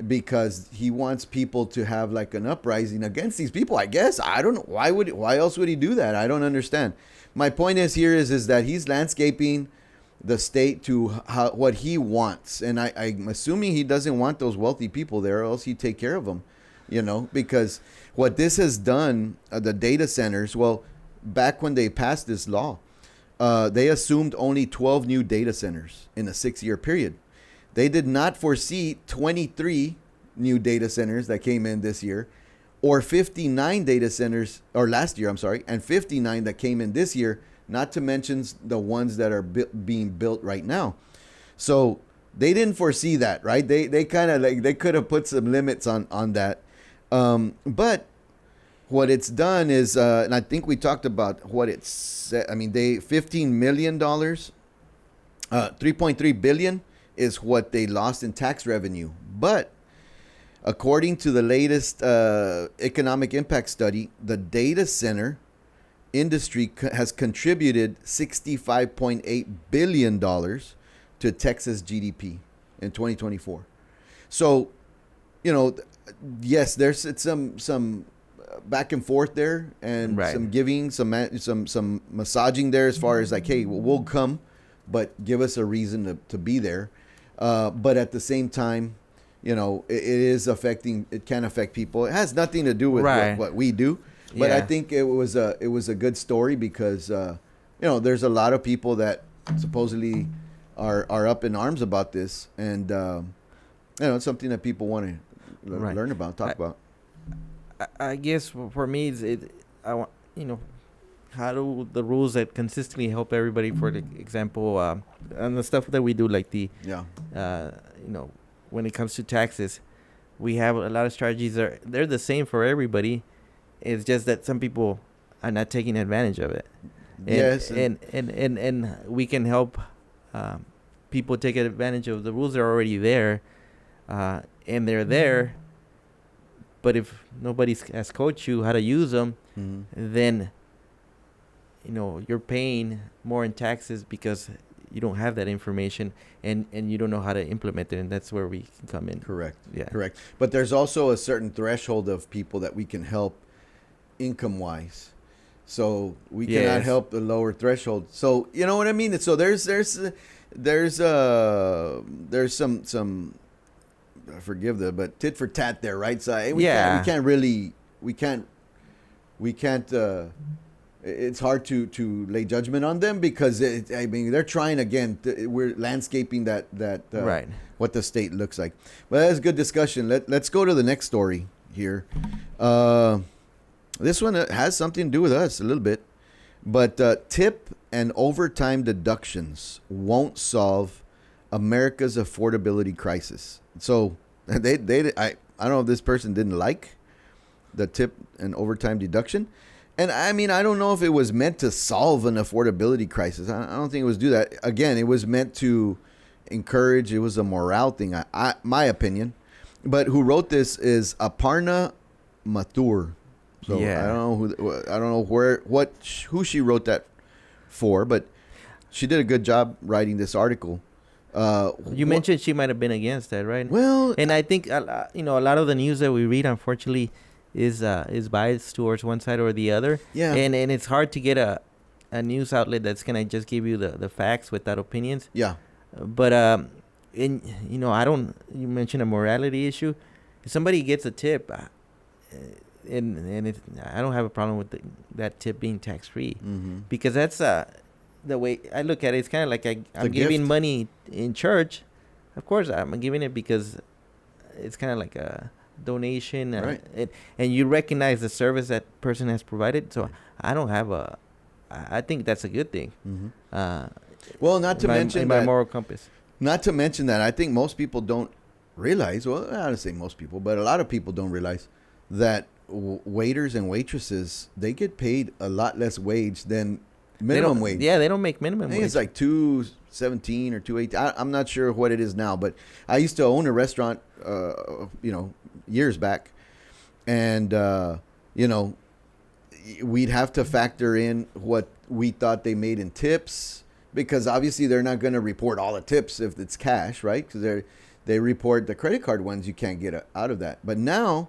because he wants people to have like an uprising against these people. I guess I don't know why else would he do that? I don't understand. My point is that he's landscaping the state to what he wants, and I'm assuming he doesn't want those wealthy people there, or else he'd take care of them, because what this has done, the data centers. Well, back when they passed this law, they assumed only 12 new data centers in a 6-year period. They did not foresee 23 new data centers that came in this year, or 59 data centers, or last year, I'm sorry, and 59 that came in this year, not to mention the ones that are being built right now. So they didn't foresee that, right? They kind of like, they could have put some limits on that. But what it's done is, and I think we talked about what it's said. I mean, they $15 million, 3.3 billion is what they lost in tax revenue. But according to the latest economic impact study, the data center industry has contributed $65.8 billion to Texas GDP in 2024. So, yes, there's some back and forth there, and some giving, some massaging there as far as like, hey, we'll come, but give us a reason to be there. But at the same time, it can affect people. It has nothing to do with what we do. But I think it was a good story because, there's a lot of people that supposedly are up in arms about this. And, it's something that people want to learn about, talk about. I guess for me, I want, how do the rules that consistently help everybody, for the example, and the stuff that we do, like when it comes to taxes, we have a lot of strategies. They're the same for everybody. It's just that some people are not taking advantage of it. And we can help people take advantage of the rules that are already there, and they're there. But if nobody has coached you how to use them, then you're paying more in taxes because you don't have that information and you don't know how to implement it, and that's where we can come in. Correct. Yeah. Correct. But there's also a certain threshold of people that we can help income-wise. So we cannot help the lower threshold. So you know what I mean? So there's some forgive but tit for tat there, right? So we can't it's hard to lay judgment on them because they're trying again. We're landscaping that what the state looks like. But that's a good discussion. Let's go to the next story here. This one has something to do with us a little bit, but tip and overtime deductions won't solve America's affordability crisis. So I don't know if this person didn't like the tip and overtime deduction. And I mean, I don't know if it was meant to solve an affordability crisis. I don't think it was do that. Again, it was meant to encourage. It was a morale thing, my opinion. But who wrote this is Aparna Mathur. So I don't know who she wrote that for, but she did a good job writing this article. You mentioned she might have been against that, right? Well, and I think a lot of the news that we read, unfortunately, is biased towards one side or the other. Yeah. And it's hard to get a news outlet that's gonna just give you the facts without opinions. Yeah. But you mentioned a morality issue. If somebody gets a tip, and I don't have a problem with that tip being tax free, because that's the way I look at it. It's kind of like I'm giving money in church. Of course, I'm giving it because it's kind of like a donation, right? And you recognize the service that person has provided. So I don't have I think that's a good thing. Well, not to mention my moral compass. Not to mention that I think most people don't realize. Well, I don't say most people, but a lot of people don't realize that waiters and waitresses, they get paid a lot less wage than minimum wage. Yeah, they don't make minimum I think wage. it's like 217 or 218. I'm not sure what it is now, but I used to own a restaurant, years back, and we'd have to factor in what we thought they made in tips, because obviously they're not going to report all the tips if it's cash, right? Because they report the credit card ones you can't get out of that. But now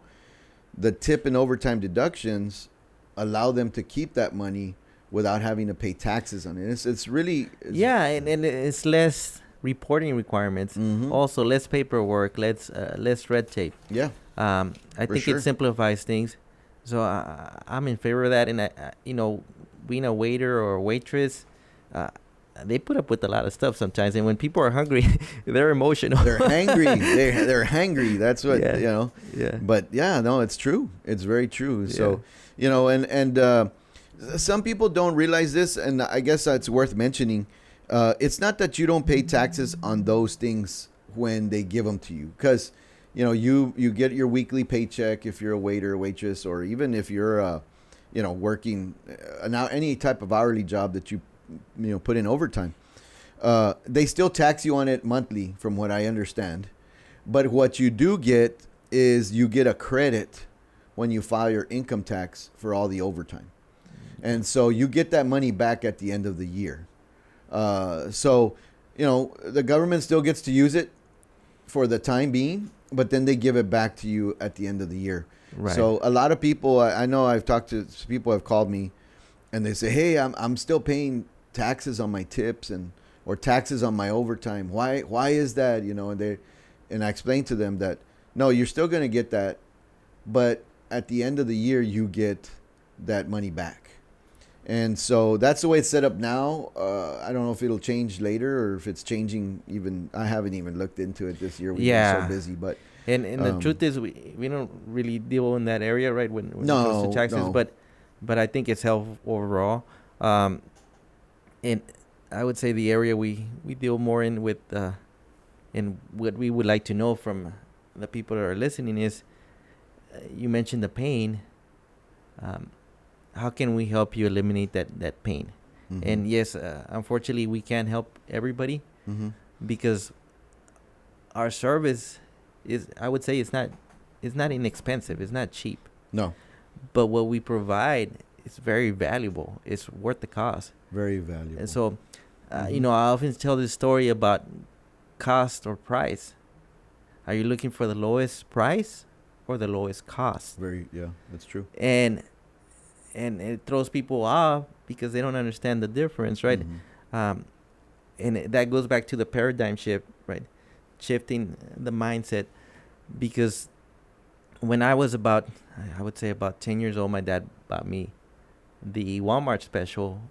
the tip and overtime deductions allow them to keep that money without having to pay taxes on it. It's really and it's less reporting requirements. Mhm. Also, less paperwork, less red tape. Yeah. I think sure. it simplifies things. So I'm in favor of that. And being a waiter or a waitress, they put up with a lot of stuff sometimes. And when people are hungry, they're emotional. They're hangry. They're hangry. That's what Yeah. But yeah, no, it's true. It's very true. So and some people don't realize this, and I guess it's worth mentioning. It's not that you don't pay taxes on those things when they give them to you, because you get your weekly paycheck if you're a waiter or waitress, or even if you're working now any type of hourly job that you put in overtime. They still tax you on it monthly, from what I understand. But what you do get is you get a credit when you file your income tax for all the overtime. And so you get that money back at the end of the year. So the government still gets to use it for the time being, but then they give it back to you at the end of the year. Right. So a lot of people, I know I've talked to people who have called me, and they say, hey, I'm still paying taxes on my tips or taxes on my overtime. Why is that? And I explained to them that no, you're still going to get that, but at the end of the year you get that money back. And so that's the way it's set up now. I don't know if it'll change later, or if it's changing even. I haven't even looked into it this year. We've been so busy, but and the truth is we don't really deal in that area, right? When it comes to taxes, no. but I think it's helpful overall. And I would say the area we deal more in with and what we would like to know from the people that are listening is, you mentioned the pain. How can we help you eliminate that pain? Mm-hmm. And yes, unfortunately, we can't help everybody, Mm-hmm. because our service is, I would say, it's not inexpensive. It's not cheap. No, But what we provide is very valuable. It's worth the cost. very valuable. And so, Mhm. I often tell this story about cost or price. Are you looking for the lowest price or the lowest cost? That's true. And it throws people off because they don't understand the difference, right? Mhm. That goes back to the paradigm shift, right? Shifting the mindset, because when I was about 10 years old, my dad bought me the Walmart special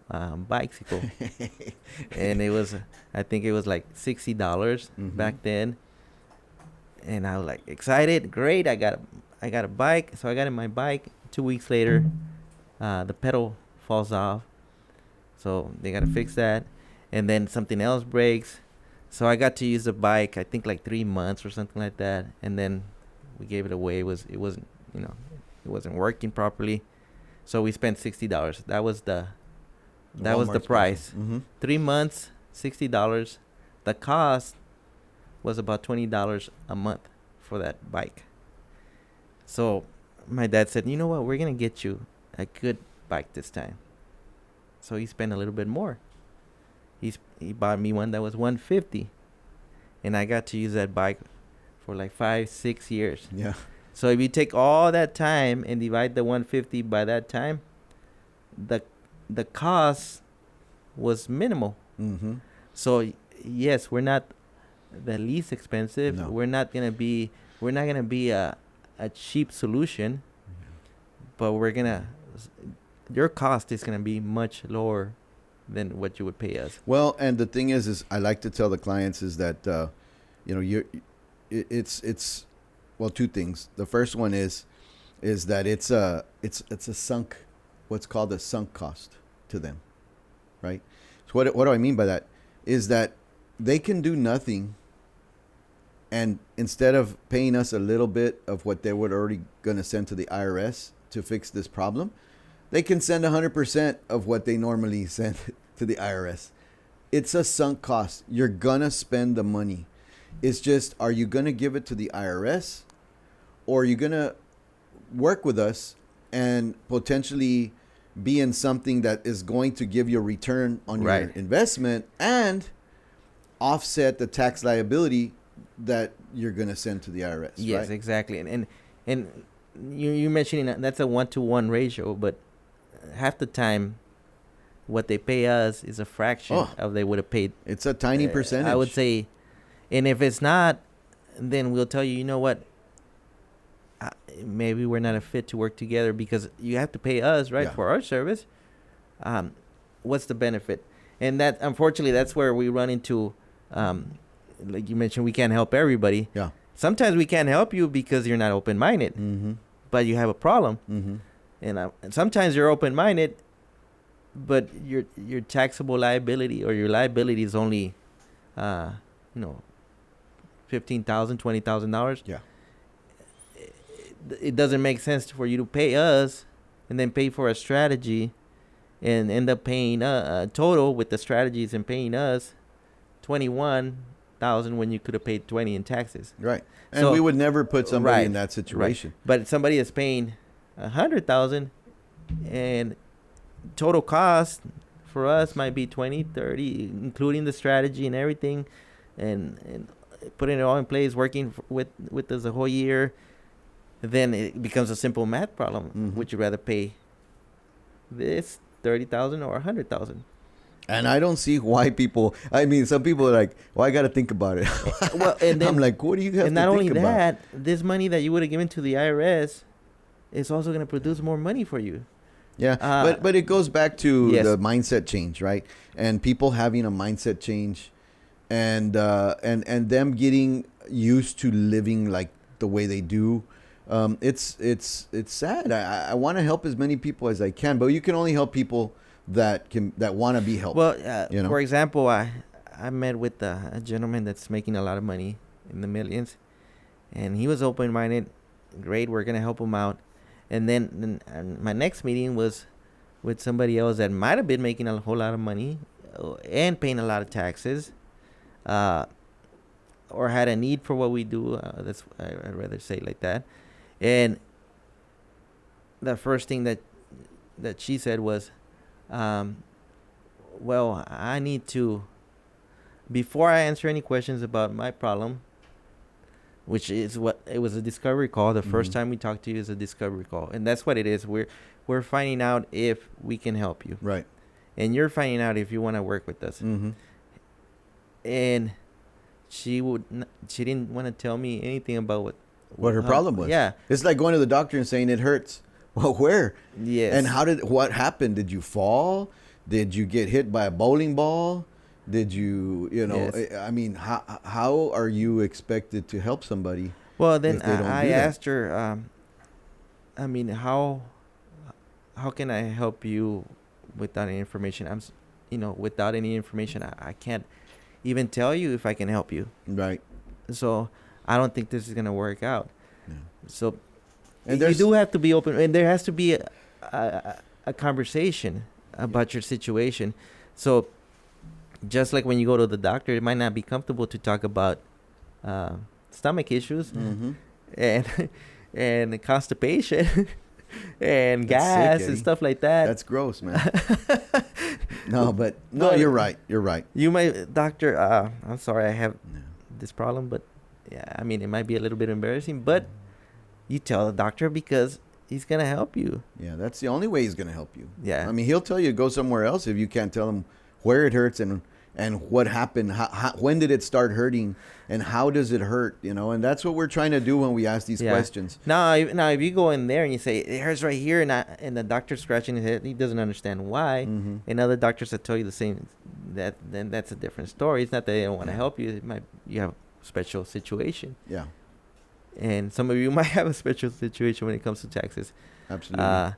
bicycle, and I think it was like $60 Mhm. back then, and I was like excited, great, I got a bike, so I got in my bike. 2 weeks later, the pedal falls off, so they gotta fix that, and then something else breaks, so I got to use the bike I think like 3 months or something like that, and then we gave it away. It wasn't working properly, so we spent $60. That was the Walmart price. special. Mhm. 3 months, $60. The cost was about $20 a month for that bike. So my dad said, you know what, we're gonna get you a good bike this time. So he spent a little bit more. He bought me one that was $150, and I got to use that bike for like 5-6 years. Yeah. So if you take all that time and divide the $150 by that time, the cost was minimal. Mm-hmm. So yes, we're not the least expensive. No. We're not gonna be a cheap solution, but your cost is gonna be much lower than what you would pay us. Well, and the thing is I like to tell the clients is that it's two things. The first one is that it's a sunk, what's called a sunk cost to them, right? So what do I mean by that? Is that they can do nothing, and instead of paying us a little bit of what they were already going to send to the IRS to fix this problem, they can send 100% of what they normally send to the IRS. It's a sunk cost. You're going to spend the money. It's just, are you going to give it to the IRS, or are you going to work with us and potentially be in something that is going to give you a return on your Right. investment and offset the tax liability that you're going to send to the IRS? Yes, right? exactly. And you mentioning that's a 1-to-1 ratio, but half the time, what they pay us is a fraction Oh. of they would have paid. It's a tiny percentage. I would say, and if it's not, then we'll tell you. You know what? Maybe we're not a fit to work together because you have to pay us, right, Yeah. for our service. What's the benefit? And that, unfortunately, that's where we run into, like you mentioned, we can't help everybody. Yeah. Sometimes we can't help you because you're not open-minded, Mm-hmm. but you have a problem. Mm-hmm. And sometimes you're open-minded, but your taxable liability or your liability is only, $15,000, $20,000. Yeah. It doesn't make sense for you to pay us and then pay for a strategy and end up paying a total with the strategies and paying us $21,000 when you could have paid $20 in taxes. Right. And So- we would never put somebody Right, in that situation. But somebody is paying $100,000 and total cost for us might be 20, 30, including the strategy and everything, and putting it all in place, working with us a whole year. Then it becomes a simple math problem. Mhm. Would you rather pay this 30,000 or 100,000? And I don't see why people. I mean, some people are like, "Well, I got to think about it." Well, and then I'm like, "What do you have and to not think only about?" that, this money that you would have given to the IRS is also going to produce more money for you. Yeah, Uh, but it goes back to yes. the mindset change, right? And people having a mindset change, and them getting used to living like the way they do. It's sad. I want to help as many people as I can, but you can only help people that want to be helped. Well, you know? for example, I met with a gentleman that's making a lot of money in the millions, and he was open-minded. Great, we're gonna help him out. And then my next meeting was with somebody else that might have been making a whole lot of money and paying a lot of taxes, or had a need for what we do. I'd rather say it like that. And the first thing that she said was, well, I need to, before I answer any questions about my problem, which is what it was, a discovery call. The first Mhm. time we talked to you is a discovery call, and that's what it is. We're finding out if we can help you, Right. and you're finding out if you want to work with us. Mm-hmm. And she didn't want to tell me anything about What her problem was. Yeah. It's like going to the doctor and saying it hurts. Well, where? Yes. And what happened? Did you fall? Did you get hit by a bowling ball? Did you, Yes. I mean, how are you expected to help somebody? Well, then if they don't I do that? asked her, I mean, how can I help you without any information? Without any information, I can't even tell you if I can help you. Right. So I don't think this is gonna work out. Yeah. So And you there's do have to be open, and there has to be a conversation about your situation. So just like when you go to the doctor, it might not be comfortable to talk about stomach issues Mm-hmm. and constipation and That's gas sick, and Eddie. stuff like that. That's gross, man. No, but you're right. You're right. You might, doctor. I'm sorry, I have Yeah. this problem, but yeah, I mean, it might be a little bit embarrassing, but you tell the doctor because he's gonna help you. Yeah, that's the only way he's going to help you. Yeah. I mean, he'll tell you to go somewhere else if you can't tell him where it hurts and what happened, when did it start hurting, and how does it hurt, and that's what we're trying to do when we ask these Yeah. questions. Now, if you go in there and you say it hurts right here, and the doctor's scratching his head, he doesn't understand why. Mhm. And other doctors that tell you the same, then that's a different story. It's not that they don't want to Yeah. help you. You have a special situation, Yeah, and some of you might have a special situation when it comes to taxes. absolutely.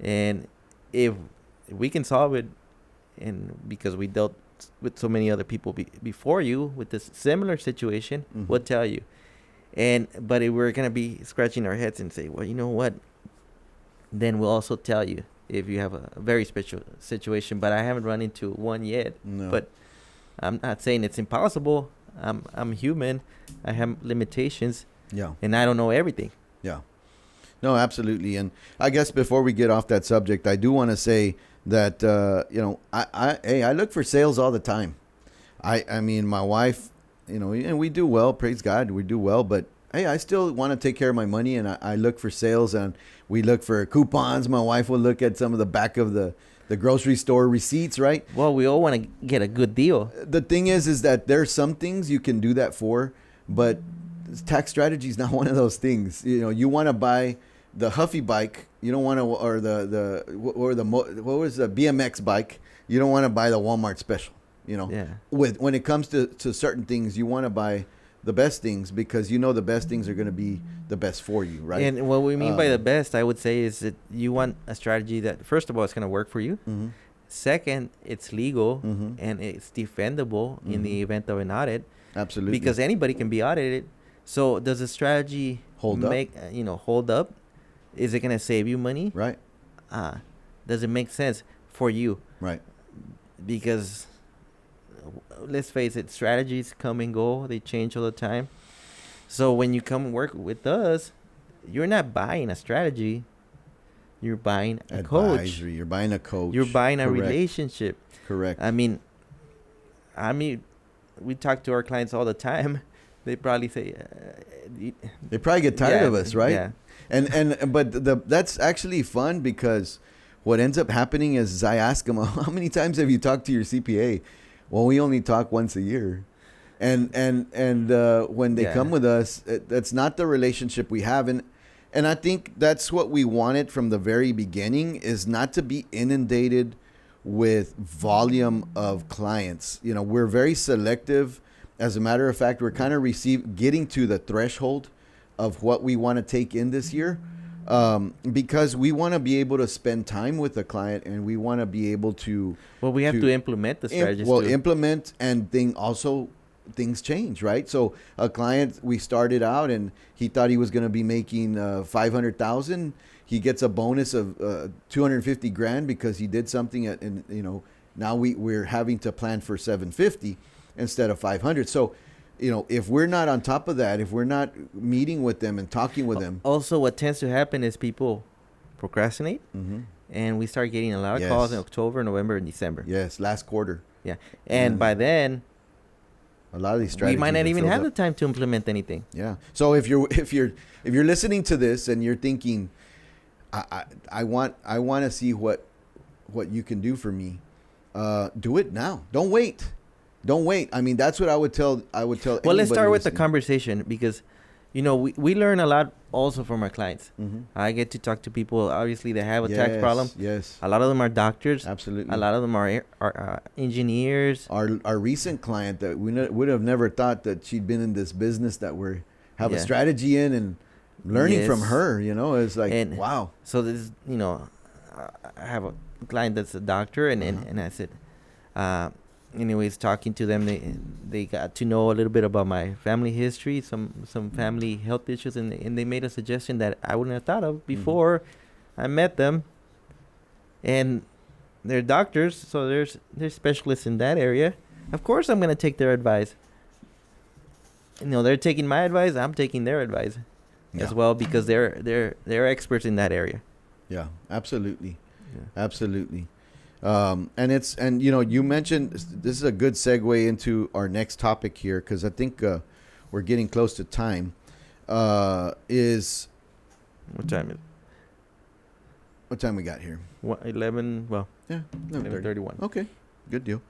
And if we can solve it, and because we dealt with so many other people before you with this similar situation will tell you. But if we're gonna be scratching our heads and say, well, you know what? Then we'll also tell you if you have a very special situation. But I haven't run into one yet. No. But I'm not saying it's impossible. I'm human. I have limitations. Yeah. And I don't know everything. Yeah. No, absolutely. And I guess before we get off that subject, I do want to say that, I look for sales all the time. I mean, my wife, and we do well, praise God, we do well, but hey, I still want to take care of my money, and I look for sales, and we look for coupons. My wife will look at some of the back of the grocery store receipts, right? Well, we all want to get a good deal. The thing is that there's some things you can do that for, but tax strategy is not one of those things. You want to buy the Huffy bike, you don't want to, or what was the BMX bike? You don't want to buy the Walmart special. Yeah. When it comes to certain things, you want to buy the best things because the best things are going to be the best for you, right? And what we mean by the best, I would say, is that you want a strategy that, first of all, it's going to work for you. Mm-hmm. Second, it's legal Mm-hmm. and it's defendable in the event of an audit. Absolutely. Because anybody can be audited. So does the strategy hold up? Is it going to save you money? Right. Does it make sense for you? Right. Because let's face it, strategies come and go. They change all the time. So when you come and work with us, you're not buying a strategy. You're buying a coach. Advisory. You're buying a coach. You're buying a Correct. relationship. Correct. I mean, we talk to our clients all the time. They probably say, They probably get tired of us, right? Yeah. But that's actually fun because what ends up happening is I ask them, how many times have you talked to your CPA? Well, we only talk once a year. And when they come with us, that's not the relationship we have. And I think that's what we wanted from the very beginning, is not to be inundated with volume of clients. We're very selective. As a matter of fact, we're kind of getting to the threshold of what we want to take in this year, because we want to be able to spend time with the client, and we want to be able to. Well, we have to implement the strategies. Implement, and things change, right? So a client, we started out and he thought he was going to be making $500,000. He gets a bonus of $250,000 because he did something now we're having to plan for $750 instead of $500. So, if we're not on top of that, if we're not meeting with them and talking with them. Also, what tends to happen is people procrastinate, and we start getting a lot of calls in October, November, and December. Yes, last quarter. Yeah, and by then, a lot of these strategies, we might not even have the time to implement anything. Yeah. So if you're listening to this and you're thinking, I want to see what you can do for me, do it now. Don't wait. I mean, that's what I would tell. Well, let's start with the conversation, because we learn a lot also from our clients. I get to talk to people, obviously, that have a tax problem. Yes. A lot of them are doctors. Absolutely. A lot of them are engineers. Our recent client that we would have never thought that she'd been in this business that we have a strategy in, and learning from her, it's like, wow. So this, I have a client that's a doctor, and I said, anyways, talking to them, they got to know a little bit about my family history, some family health issues, and they made a suggestion that I wouldn't have thought of before I met them. And they're doctors, so they're specialists in that area. Of course, I'm gonna take their advice. They're taking my advice. I'm taking their advice as well, because they're experts in that area. Yeah, absolutely, absolutely. And you mentioned, this is a good segue into our next topic here, because I think we're getting close to time. Is what time is it? What time we got here? 11. Well, yeah, 11:31. Okay, good deal.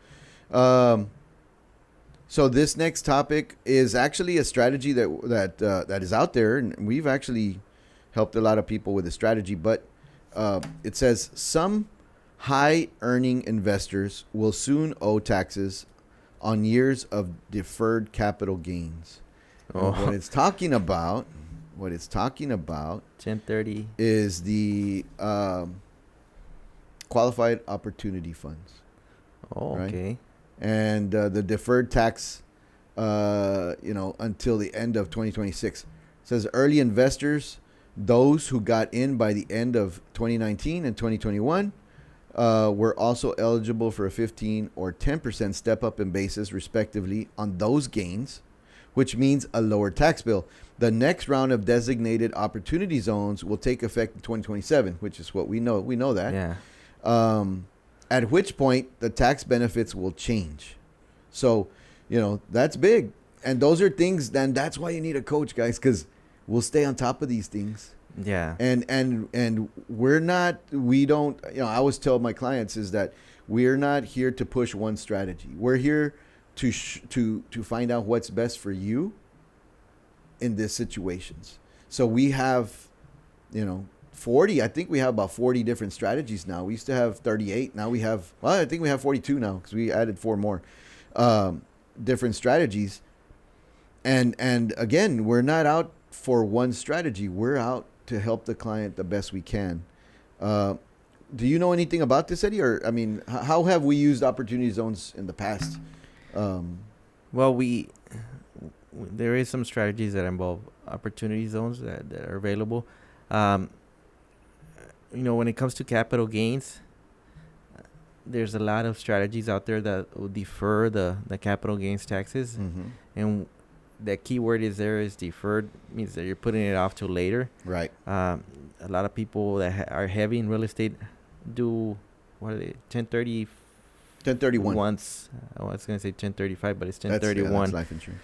So this next topic is actually a strategy that is out there, and we've actually helped a lot of people with the strategy. But it says some high-earning investors will soon owe taxes on years of deferred capital gains. What it's talking about 1030 is the qualified opportunity funds. right? Okay. and the deferred tax, until the end of 2026. It says early investors, those who got in by the end of 2019 and 2021, were also eligible for a 15 or 10% step up in basis, respectively, on those gains, which means a lower tax bill. The next round of designated opportunity zones will take effect in 2027, which is what we know. We know that. Yeah. At which point the tax benefits will change. So, that's big. And those are things, then that's why you need a coach, guys, because we'll stay on top of these things. Yeah. And we don't, I always tell my clients is that we're not here to push one strategy. We're here to find out what's best for you in these situations. So we have, 40, I think we have about 40 different strategies now. We used to have 38. Now we have, I think we have 42 now because we added 4 more different strategies. And again, we're not out for one strategy. We're out to help the client the best we can. Do you know anything about this, Eddie? Or, how have we used opportunity zones in the past? Well, there is some strategies that involve opportunity zones that are available. When it comes to capital gains, there's a lot of strategies out there that will defer the capital gains taxes. Mm-hmm. And the key word is deferred, means that you're putting it off till later. Right. A lot of people that are heavy in real estate do, what are they, 1031. once. I was going to say 1035, but it's 1031. That's life insurance.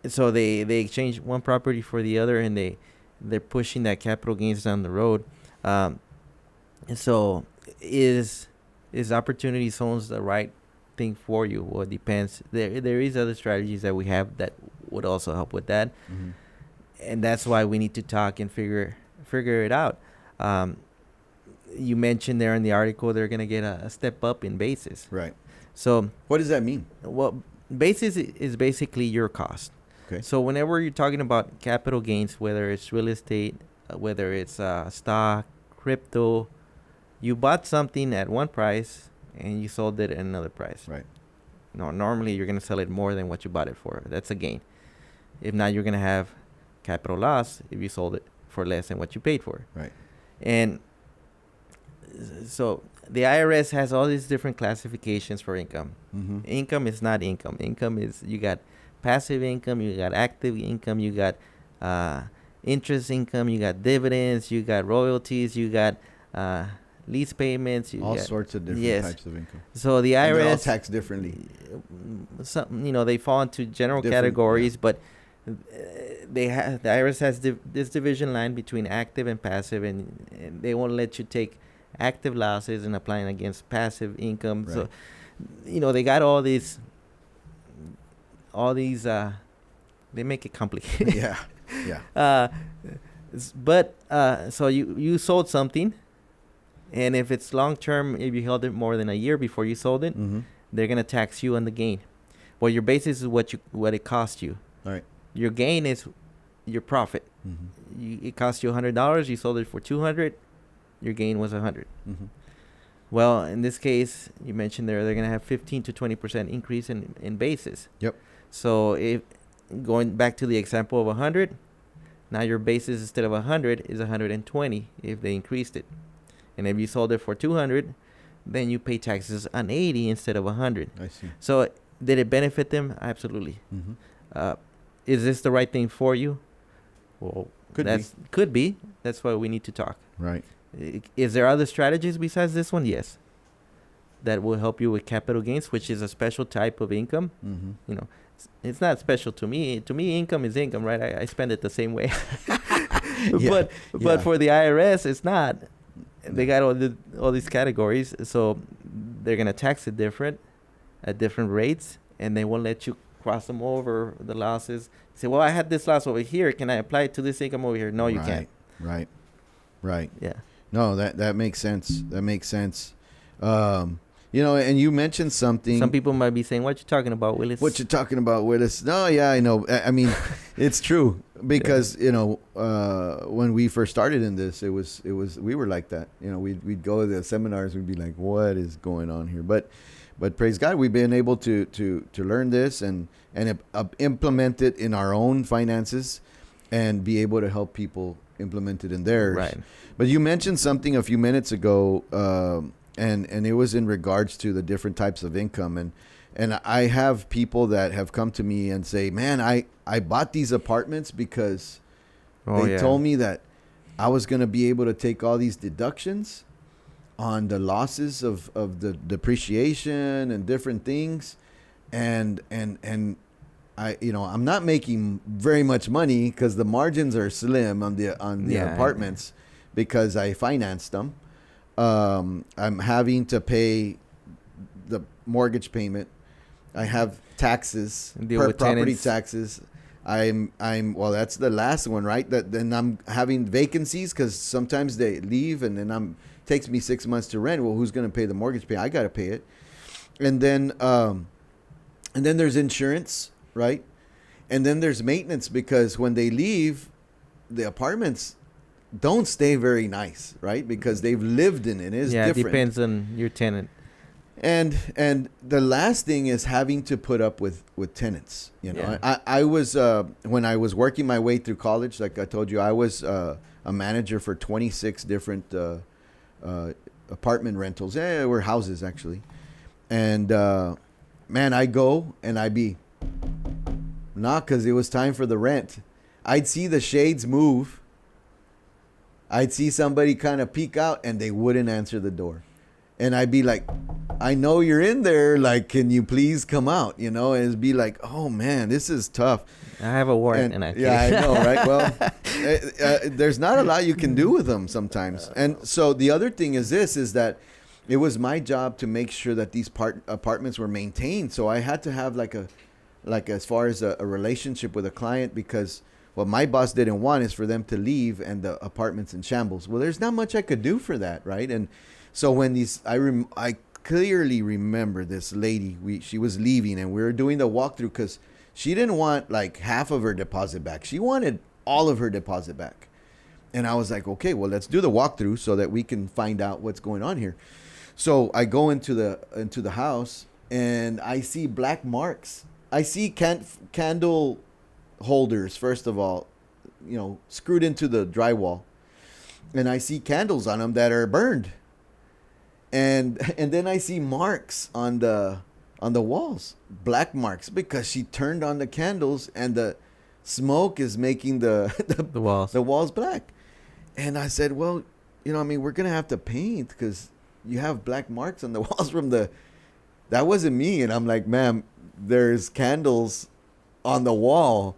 So they exchange one property for the other, and they're pushing that capital gains down the road. And so is opportunity zones the right thing for you? Well, it depends. There is other strategies that we have that would also help with that. Mm-hmm. And that's why we need to talk and figure it out. You mentioned there in the article they're going to get a step up in basis. Right. So what does that mean? Well, basis is basically your cost. Okay. So whenever you're talking about capital gains, whether it's real estate, whether it's stock, crypto, you bought something at one price and you sold it at another price. Right. No, normally you're going to sell it more than what you bought it for. That's a gain. If not, you're going to have capital loss if you sold it for less than what you paid for. Right. And so the IRS has all these different classifications for income. Mm-hmm. Income is not income. Income is, you got passive income, you got active income, you got interest income, you got dividends, you got royalties, you got lease payments, you all got sorts of different types of income. So the IRS, and they're all taxed differently. Some, they fall into general Different, categories, yeah. but the IRS has this division line between active and passive, and they won't let you take active losses and applying against passive income. Right. So they got all these they make it complicated. Yeah. But so you sold something, and if it's long term, if you held it more than a year before you sold it, Mm-hmm. they're gonna tax you on the gain. Well, your basis is what it cost you. All right. Your gain is your profit. Mm-hmm. It cost you $100. You sold it for $200. Your gain was $100. Mm-hmm. Well, in this case, you mentioned they're going to have 15 to 20% increase in basis. Yep. So if going back to the example of 100, now your basis instead of 100 is 120 if they increased it. And if you sold it for 200, then you pay taxes on 80 instead of 100. I see. So did it benefit them? Absolutely. Mm-hmm. Is this the right thing for you? Well, could be. That's why we need to talk. Right. Is there other strategies besides this one? Yes. That will help you with capital gains, which is a special type of income. Mm-hmm. It's not special to me. To me, income is income, right? I spend it the same way. Yeah. But for the IRS, it's not. They got all these categories, so they're gonna tax it different at different rates, and they won't let you cross them over the losses. Say, well, I had this loss over here. Can I apply it to this income over here? No, you can't. Right. Yeah. No, that makes sense. That makes sense. And you mentioned something. Some people might be saying, "What you talking about, Willis?" What you talking about, Willis? No, yeah, I know. I mean, it's true because when we first started in this, it was we were like that. We'd go to the seminars, we'd be like, "What is going on here?" But but praise God, we've been able to learn this and implement it in our own finances, and be able to help people implement it in theirs. Right. But you mentioned something a few minutes ago, and it was in regards to the different types of income, and I have people that have come to me and say, man, I bought these apartments because they told me that I was going to be able to take all these deductions on the losses of the depreciation and different things, and I, I'm not making very much money because the margins are slim on the apartments because I financed them. I'm having to pay the mortgage payment. I have taxes, property tenants. taxes. I'm well, that's the last one, right? Then I'm having vacancies because sometimes they leave, and then takes me 6 months to rent. Well, who's going to pay the mortgage pay? I got to pay it. And then there's insurance, right? And then there's maintenance, because when they leave, the apartments don't stay very nice, right? Because they've lived in it. It's different. It depends on your tenant. And the last thing is having to put up with tenants. I was when I was working my way through college, like I told you, I was a manager for 26 different apartment rentals. Were houses actually. And man, I go and I be not, because it was time for the rent. I'd see the shades move. I'd see somebody kind of peek out, and they wouldn't answer the door. And I'd be like, I know you're in there. Like, can you please come out? And it'd be like, oh man, this is tough. I have a warrant, and I know, right? Well, there's not a lot you can do with them sometimes. And so the other thing is that it was my job to make sure that these apartments were maintained. So I had to have like as far as a relationship with a client, because what my boss didn't want is for them to leave and the apartment's in shambles. Well, there's not much I could do for that, right? And so when I clearly remember this lady, she was leaving, and we were doing the walkthrough, because she didn't want like half of her deposit back. She wanted all of her deposit back. And I was like, okay, well, let's do the walkthrough so that we can find out what's going on here. So I go into the house, and I see black marks. I see candle holders, first of all, screwed into the drywall, and I see candles on them that are burned. And then I see marks on the walls, black marks, because she turned on the candles, and the smoke is making the walls black. And I said, well, we're gonna have to paint, because you have black marks on the walls from that wasn't me. And I'm like, ma'am, there's candles on the wall.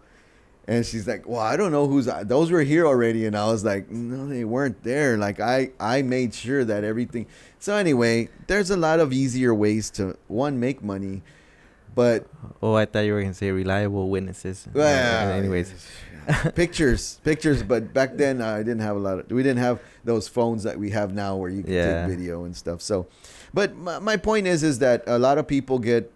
And she's like, well, I don't know those were here already. And I was like, no, they weren't there. Like, I made sure that everything. So anyway, there's a lot of easier ways to, make money, but. Oh, I thought you were going to say reliable witnesses. Well, anyways. pictures. But back then we didn't have those phones that we have now where you can take video and stuff. So, but my point is that a lot of people get,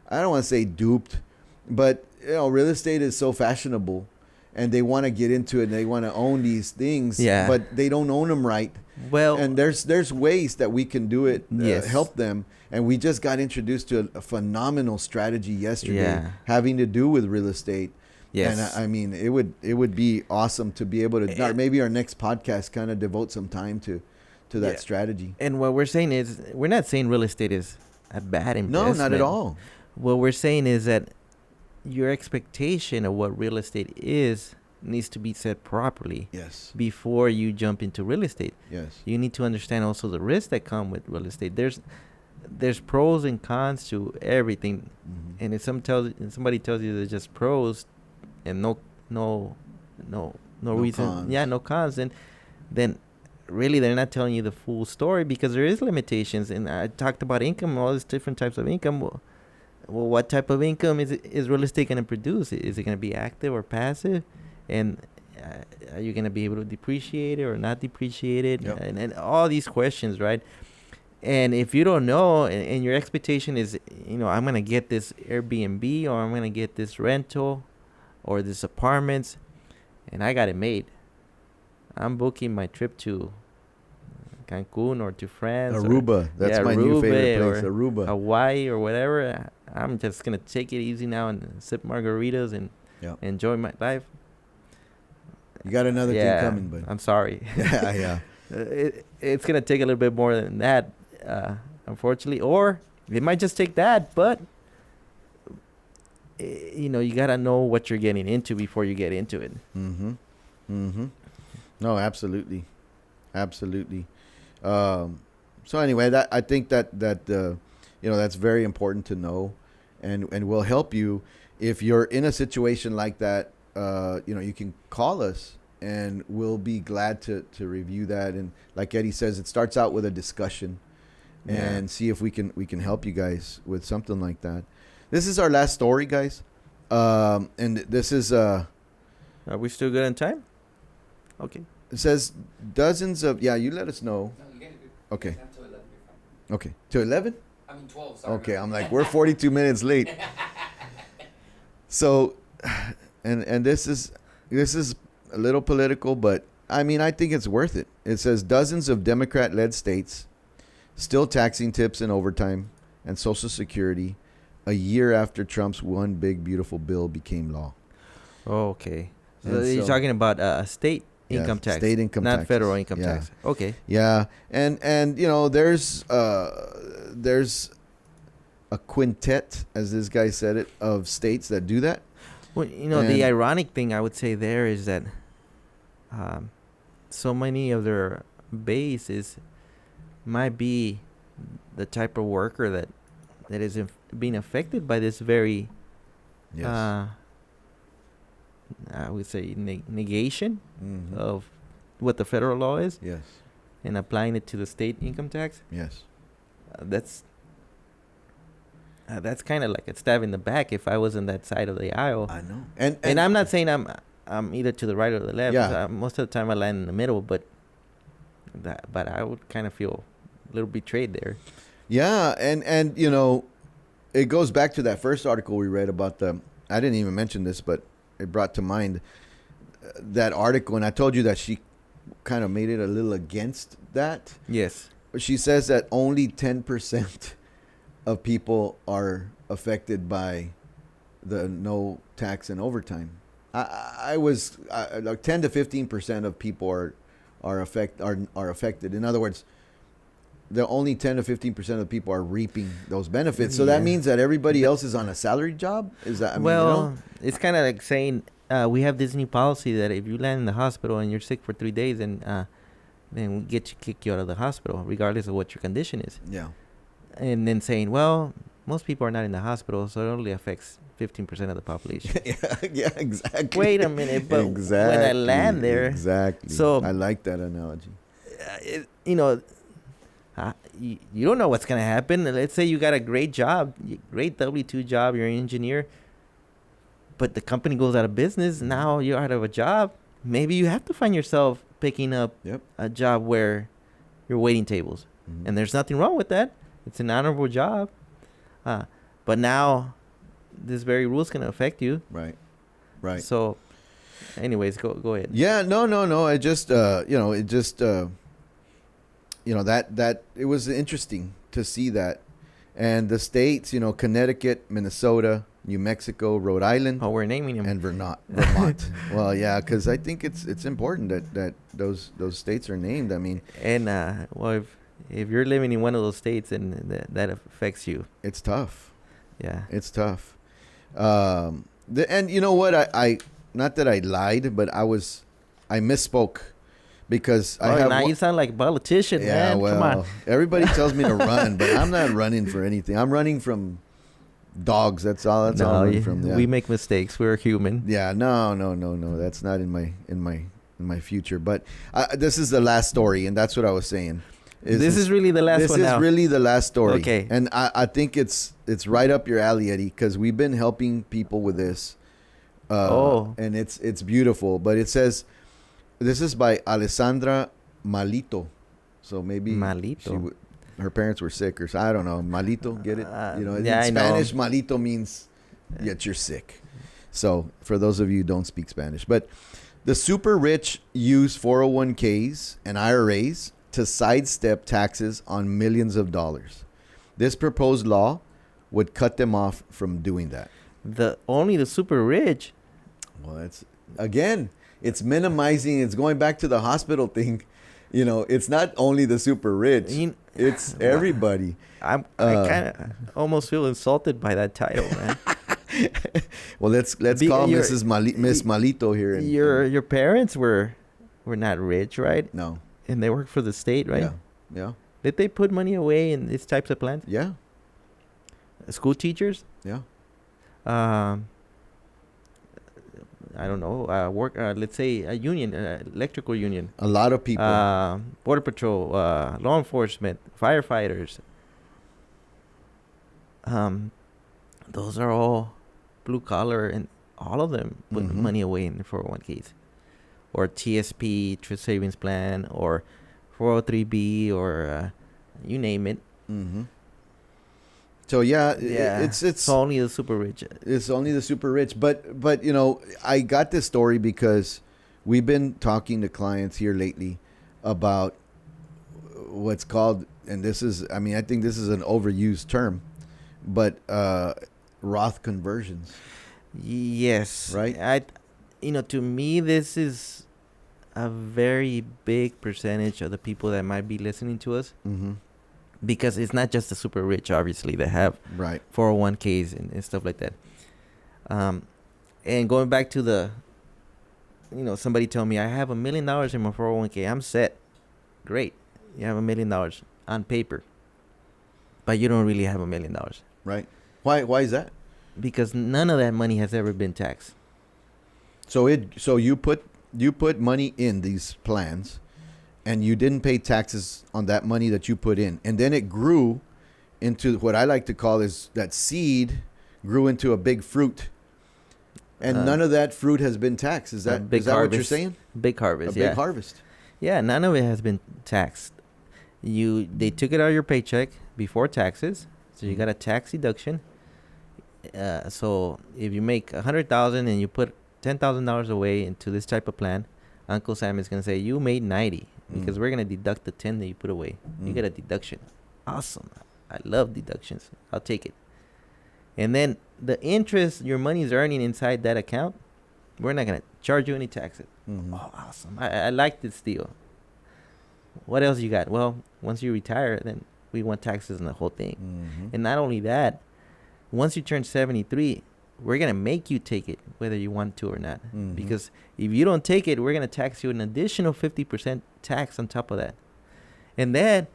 I don't want to say duped, but real estate is so fashionable, and they want to get into it, and they want to own these things, but they don't own them right. Well, and there's ways that we can do it, help them. And we just got introduced to a phenomenal strategy yesterday, having to do with real estate. Yes. And I mean, it would be awesome to be able to, maybe our next podcast, kind of devote some time to that strategy. And what we're saying is, we're not saying real estate is a bad investment. No, not at all. What we're saying is that your expectation of what real estate is needs to be set properly. Yes. Before you jump into real estate. Yes. You need to understand also the risks that come with real estate. There's pros and cons to everything. Mm-hmm. And if somebody tells you there's just pros and no reason, cons. No cons, then really they're not telling you the full story, because there is limitations. And I talked about income, all these different types of income. Well, what type of income is real estate going to produce? Is it going to be active or passive? And are you going to be able to depreciate it or not depreciate it? Yep. And all these questions, right? And if you don't know, and your expectation is, I'm going to get this Airbnb, or I'm going to get this rental or this apartments, and I got it made. I'm booking my trip to Cancun or to France. Aruba. That's my new favorite place. Or Aruba. Hawaii or whatever. I'm just gonna take it easy now and sip margaritas and Yep. enjoy my life. You got another thing coming, but I'm sorry. yeah. It's gonna take a little bit more than that, unfortunately, or it might just take that. But you know, you gotta know what you're getting into before you get into it. Mm-hmm. Mm-hmm. No, absolutely, absolutely. So anyway, that I think that you know, that's very important to know, and will help you if you're in a situation like that. You know, you can call us and we'll be glad to review that. And like Eddie says, it starts out with a discussion and see if we can help you guys with something like that. This is our last story, guys. And this is Are we still good on time? Okay. it says dozens of you let us know. No, you get it. Okay. You have to 11, you're fine. Okay. To 11? I mean 12, sorry. Okay, I'm like, we're 42 minutes late. So, and this is a little political, but I mean, I think it's worth it. It says dozens of Democrat-led states still taxing tips and overtime and Social Security a year after Trump's one big beautiful bill became law. Oh, okay. So And you're so- talking about state income tax, state income not taxes. federal income Yeah. tax. Okay. Yeah, and you know, there's a quintet, as this guy said it, of states that do that. Well, you know, the And- ironic thing I would say there is that so many of their base might be the type of worker that is being affected by this very, Yes. I would say, negation Mhm. of what the federal law is Yes. and applying it to the state income tax. Yes. That's kind of like a stab in the back if I was on that side of the aisle. I know. And I'm not saying I'm either to the right or the left. Yeah. Most of the time I land in the middle, but I would kind of feel a little betrayed there. Yeah, and you know, it goes back to that first article we read about I didn't even mention this, but it brought to mind that article, and I told you that she kind of made it a little against that. Yes. She says that only 10% of people are affected by the no tax and overtime. I was like 10 to 15% of people are affected. In other words, the only 10 to 15% of the people are reaping those benefits. So that Yeah. mean that everybody else is on a salary job? Is that, I mean, Well, you know? it's kind of like saying we have this new policy that if you land in the hospital and you're sick for 3 days, and then we kick you out of the hospital, regardless of what your condition is. Yeah. And then saying, well, most people are not in the hospital, so it only affects 15% of the population. yeah, exactly. Wait a minute, but when I land there, exactly. so- I like that analogy. you know, you don't know what's gonna happen. Let's say you got a great job, great W-2 job, you're an engineer, but the company goes out of business. Now you're out of a job. Maybe you have to find yourself picking up Yep. a job where you're waiting tables, Mhm. and there's nothing wrong with that. It's an honorable job, but now this very rule is gonna affect you. Right. Right. So, anyways, go ahead. Yeah, no. I just, that it was interesting to see that. And the states, Connecticut, Minnesota, New Mexico, Rhode Island, Oh, we're naming him. and Vermont. Well, yeah, because I think it's important that those states are named. I mean, And well, if you're living in one of those states, and that affects you, it's tough. yeah. It's tough. And you know what? I not that I lied, but I misspoke because I have. Now you sound like a politician, Yeah, man. well, Come on. everybody tells me to run, but I'm not running for anything. I'm running from dogs. That's all. That's all I'm running from. Yeah. We make mistakes. We're human. Yeah, no. That's not in my future. But this is the last story, and that's what I was saying. This is really the last This one is now. really the last story. Okay. And I think it's right up your alley, Eddie, because we've been helping people with this. And it's beautiful. But it says, this is by Alessandra Malito. So maybe Malito. her parents were sick, or so I don't know. Malito, get it? yeah, I in know. Spanish, Malito means that you're sick. So for those of you who don't speak Spanish, but the super rich use 401ks and IRAs to sidestep taxes on millions of dollars. This proposed law would cut them off from doing that. Only the super rich. Well, it's minimizing. It's going back to the hospital thing. You know, it's not only the super rich. It's everybody. I kind of almost feel insulted by that title, man. Well, let's call Miss Malito here. Your parents were not rich, right? No. And they work for the state, right? Yeah. Did they put money away in these types of plans? Yeah. School teachers? Yeah. I don't know. Let's say a union, electrical union. A lot of people. Border patrol, law enforcement, firefighters. Those are all blue collar, and all of them put money away in the 401ks, or TSP, Trust Savings Plan, or 403B, or you name it. Mm-hmm. So it's only the super rich. It's only the super rich. But you know, I got this story because we've been talking to clients here lately about what's called, and this is, I mean, I think this is an overused term, but Roth conversions. Yes. Right. To me, this is a very big percentage of the people that might be listening to us. Mm-hmm. Because it's not just the super rich, obviously, that have 401ks and stuff like that. And going back to somebody told me, I have $1 million in my 401k. I'm set. Great. You have $1 million on paper. But you don't really have $1 million. Right. Why is that? Because none of that money has ever been taxed. So you put money in these plans, and you didn't pay taxes on that money that you put in. And then it grew into what I like to call is that seed grew into a big fruit. And none of that fruit has been taxed. Is that what you're saying? Big harvest, big harvest. Yeah, none of it has been taxed. They took it out of your paycheck before taxes, so you got a tax deduction. So if you make $100,000 and you put $10,000 away into this type of plan, Uncle Sam is gonna say you made 90 because we're gonna deduct the 10 that you put away. You get a deduction. Awesome. I love deductions. I'll take it. And then the interest your money is earning inside that account, we're not gonna charge you any taxes. Oh, awesome. I like this deal. What else you got? Well, once you retire, then we want taxes on the whole thing. And not only that, once you turn 73, we're going to make you take it, whether you want to or not. Because if you don't take it, we're going to tax you an additional 50% tax on top of that. And then,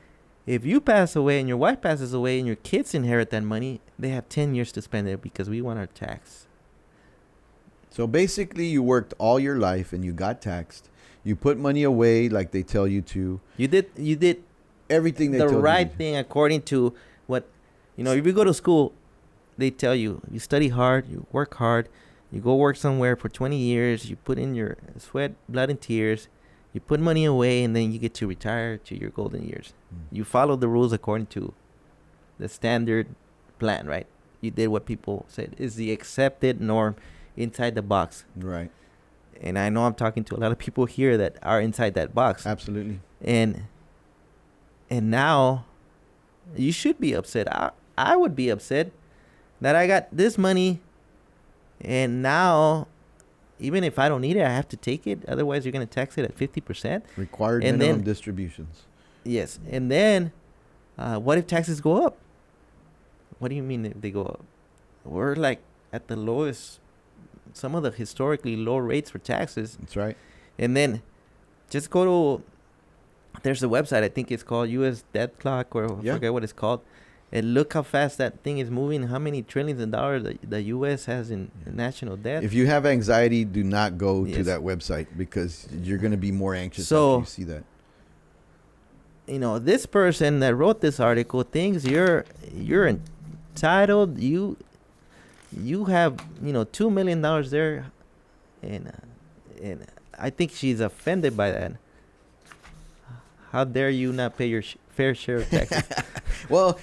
if you pass away and your wife passes away and your kids inherit that money, they have 10 years to spend it because we want our tax. So basically, you worked all your life and you got taxed. You put money away like they tell you to. You did everything they told you. The right thing according to what, if you go to school, they tell you study hard, you work hard, you go work somewhere for 20 years, you put in your sweat, blood, and tears, you put money away, and then you get to retire to your golden years. You follow the rules according to the standard plan, right? You did what people said is the accepted norm inside the box. Right. And I know I'm talking to a lot of people here that are inside that box. Absolutely. And now you should be upset. I would be upset that I got this money, and now, even if I don't need it, I have to take it. Otherwise, you're going to tax it at 50%. Required minimum distributions. Yes. And then, what if taxes go up? What do you mean if they go up? We're like at the lowest, some of the historically low rates for taxes. That's right. And then, just go to, there's a website, I think it's called US Debt Clock, or I forget what it's called. And look how fast that thing is moving, how many trillions of dollars the U.S. has in national debt. If you have anxiety, do not go to that website because you're going to be more anxious after you see that. This person that wrote this article thinks you're entitled. You have, $2 million there. And I think she's offended by that. How dare you not pay your fair share of taxes? Well,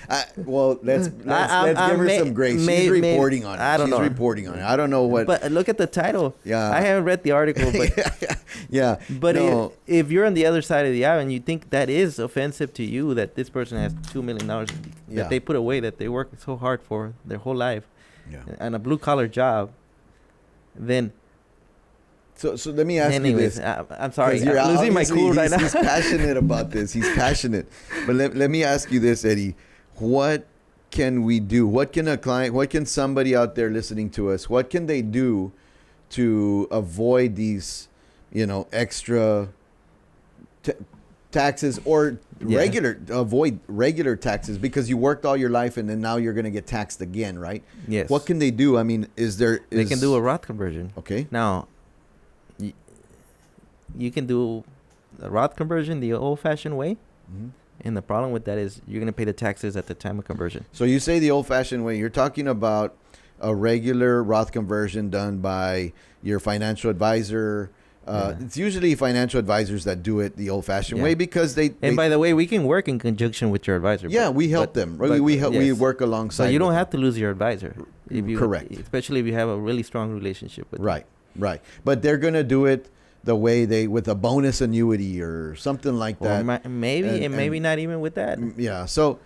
let's give her some grace. She's reporting on it. I don't know. She's reporting on it. I don't know what. But look at the title. Yeah. I haven't read the article, but yeah. But no. if you're on the other side of the aisle and you think that is offensive to you, that this person has $2 million that they put away, that they work so hard for their whole life, and a blue collar job, then. So let me ask you this. I'm sorry. I'm losing my cool right now. He's passionate about this. He's passionate. But let me ask you this, Eddie. What can we do? What can somebody out there listening to us, what can they do to avoid these, extra taxes or avoid regular taxes, because you worked all your life and then now you're going to get taxed again, right? Yes. What can they do? I mean, they can do a Roth conversion. Okay. Now, you can do a Roth conversion the old-fashioned way, and the problem with that is you're going to pay the taxes at the time of conversion. So you say the old-fashioned way. You're talking about a regular Roth conversion done by your financial advisor. It's usually financial advisors that do it the old-fashioned way, because they. And by the way, we can work in conjunction with your advisor. Yeah, we help them. We work alongside. So you don't them. have to lose your advisor. Correct. Especially if you have a really strong relationship with them. Right. But they're going to do it the way with a bonus annuity or something like that. Or maybe not even with that. Yeah. So,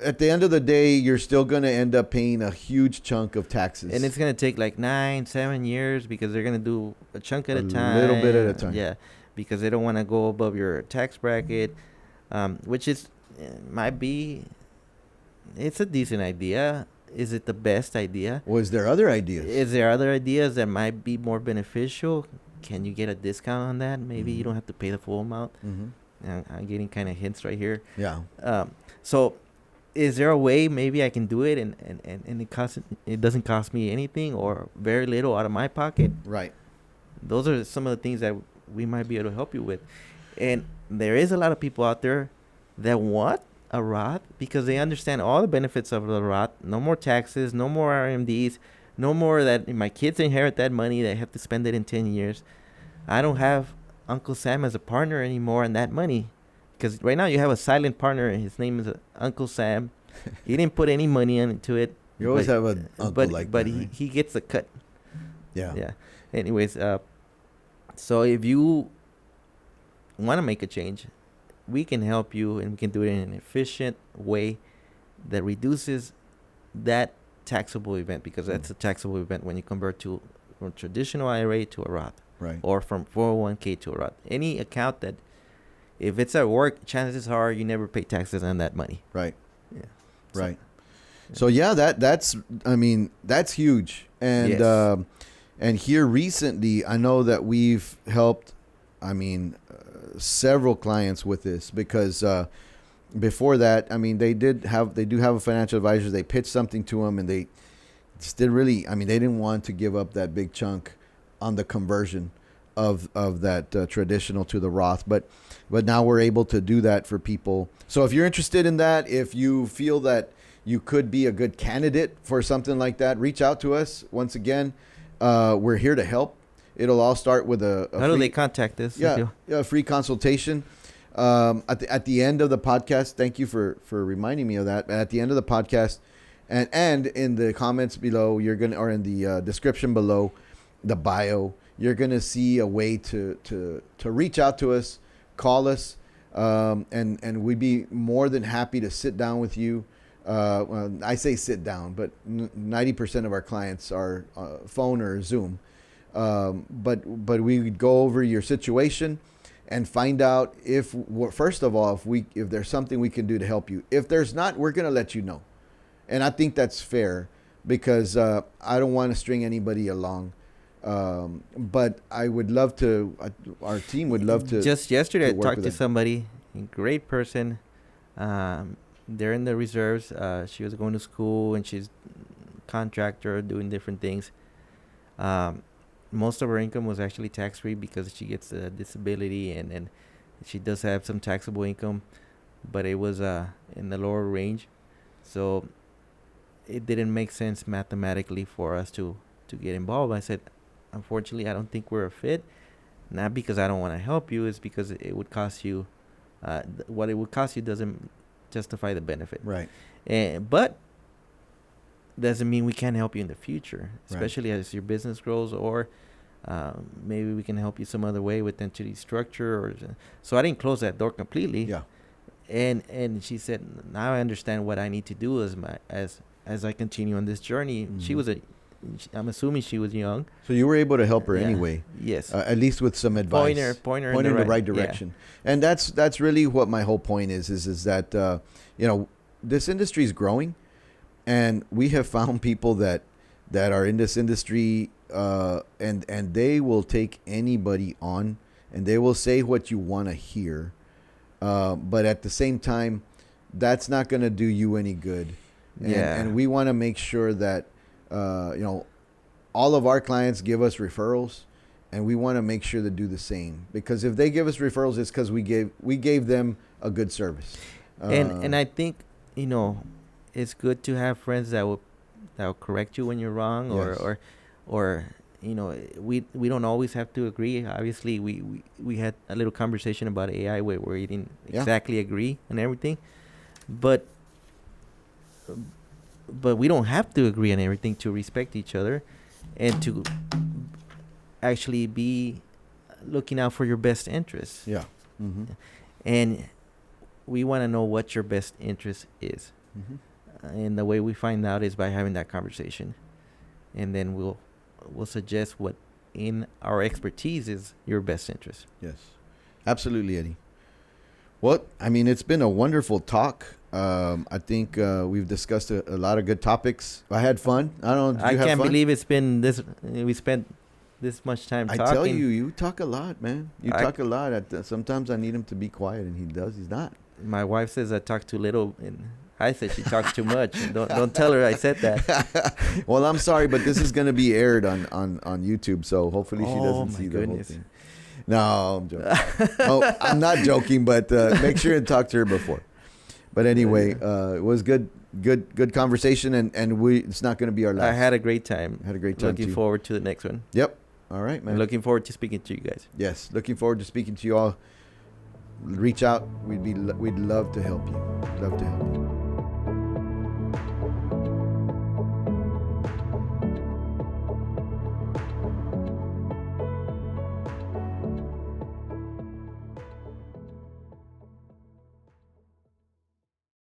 at the end of the day, you're still going to end up paying a huge chunk of taxes. And it's going to take like 9-7 years, because they're going to do a chunk at a time. A little bit at a time. Yeah. Because they don't want to go above your tax bracket, which it's a decent idea. Is it the best idea? Was there other ideas? Is there other ideas that might be more beneficial? Can you get a discount on that? Maybe you don't have to pay the full amount. I'm getting kind of hints right here. Yeah. So is there a way maybe I can do it and it doesn't cost me anything or very little out of my pocket? Right. Those are some of the things that we might be able to help you with. And there is a lot of people out there that want a Roth because they understand all the benefits of the Roth. No more taxes, no more RMDs, no more that my kids inherit that money, they have to spend it in 10 years. I don't have Uncle Sam as a partner anymore in that money, because right now you have a silent partner and his name is Uncle Sam. He didn't put any money into it. You always have an uncle like that, right? he gets a cut. Yeah. Anyways, so if you want to make a change, we can help you, and we can do it in an efficient way that reduces that taxable event, because that's a taxable event when you convert from traditional IRA to a Roth, right? Or from 401k to a Roth. Any account that, if it's at work, chances are you never pay taxes on that money. Right. Yeah. Right. So that's huge. And yes. And here recently, I know that we've helped. Several clients with this, because before that, they do have a financial advisor. They pitched something to them, and they still really, they didn't want to give up that big chunk on the conversion of that traditional to the Roth. But now we're able to do that for people. So if you're interested in that, if you feel that you could be a good candidate for something like that, reach out to us. Once again, we're here to help. It'll all start with a how do they contact us? A free consultation. At the end of the podcast, thank you for reminding me of that. At the end of the podcast, and in the comments below, or in the description below, the bio, you're gonna see a way to reach out to us, call us, and we'd be more than happy to sit down with you. I say sit down, but 90% of our clients are phone or Zoom. But we would go over your situation and find out if there's something we can do to help you. If there's not, we're going to let you know. And I think that's fair, because I don't want to string anybody along. But I would love to, our team would love to. Just yesterday, I talked to somebody, a great person. They're in the reserves. She was going to school, and she's a contractor doing different things. Most of her income was actually tax-free because she gets a disability, and she does have some taxable income, but it was in the lower range. So it didn't make sense mathematically for us to get involved. I said, unfortunately, I don't think we're a fit. Not because I don't want to help you, it's because it would cost you. What it would cost you doesn't justify the benefit. Right. But doesn't mean we can't help you in the future, Right. especially as your business grows, or maybe we can help you some other way with entity structure. Or so I didn't close that door completely. Yeah. And she said, now I understand what I need to do as I continue on this journey. She was I'm assuming she was young. So you were able to help her Yeah. anyway. Yes. At least with some advice. Pointer in the right yeah. direction. And that's really what my whole point is that this industry is growing, and we have found people that are in this industry, and they will take anybody on, and they will say what you want to hear, but at the same time, that's not going to do you any good. And we want to make sure that all of our clients give us referrals, and we want to make sure to do the same, because if they give us referrals, it's because we gave them a good service. And I think it's good to have friends that will correct you when you're wrong, Yes. or we don't always have to agree. Obviously, we had a little conversation about AI where we didn't exactly agree on everything, but we don't have to agree on everything to respect each other, and to actually be looking out for your best interests. Yeah. Mm-hmm. And we want to know what your best interest is. Mm-hmm. And the way we find out is by having that conversation, and then we'll suggest what in our expertise is your best interest. Yes, absolutely, Eddie. Well, I mean, it's been a wonderful talk. I think we've discussed a lot of good topics. I had fun. I don't know. I can't believe it's been this. We spent this much time talking. I tell you, you talk a lot, man. You talk a lot. Sometimes I need him to be quiet, and he does. He's not. My wife says I talk too little, and I said she talks too much. Don't tell her I said that. Well, I'm sorry, but this is going to be aired on YouTube, so hopefully she doesn't see the whole thing. No, I'm joking. I'm not joking, but make sure and talk to her before. But anyway, it was good conversation, and it's not going to be our last. I had a great time. Looking forward to the next one. Yep. All right, man. I'm looking forward to speaking to you guys. Yes, looking forward to speaking to you all. Reach out. We'd love to help you. Love to help you.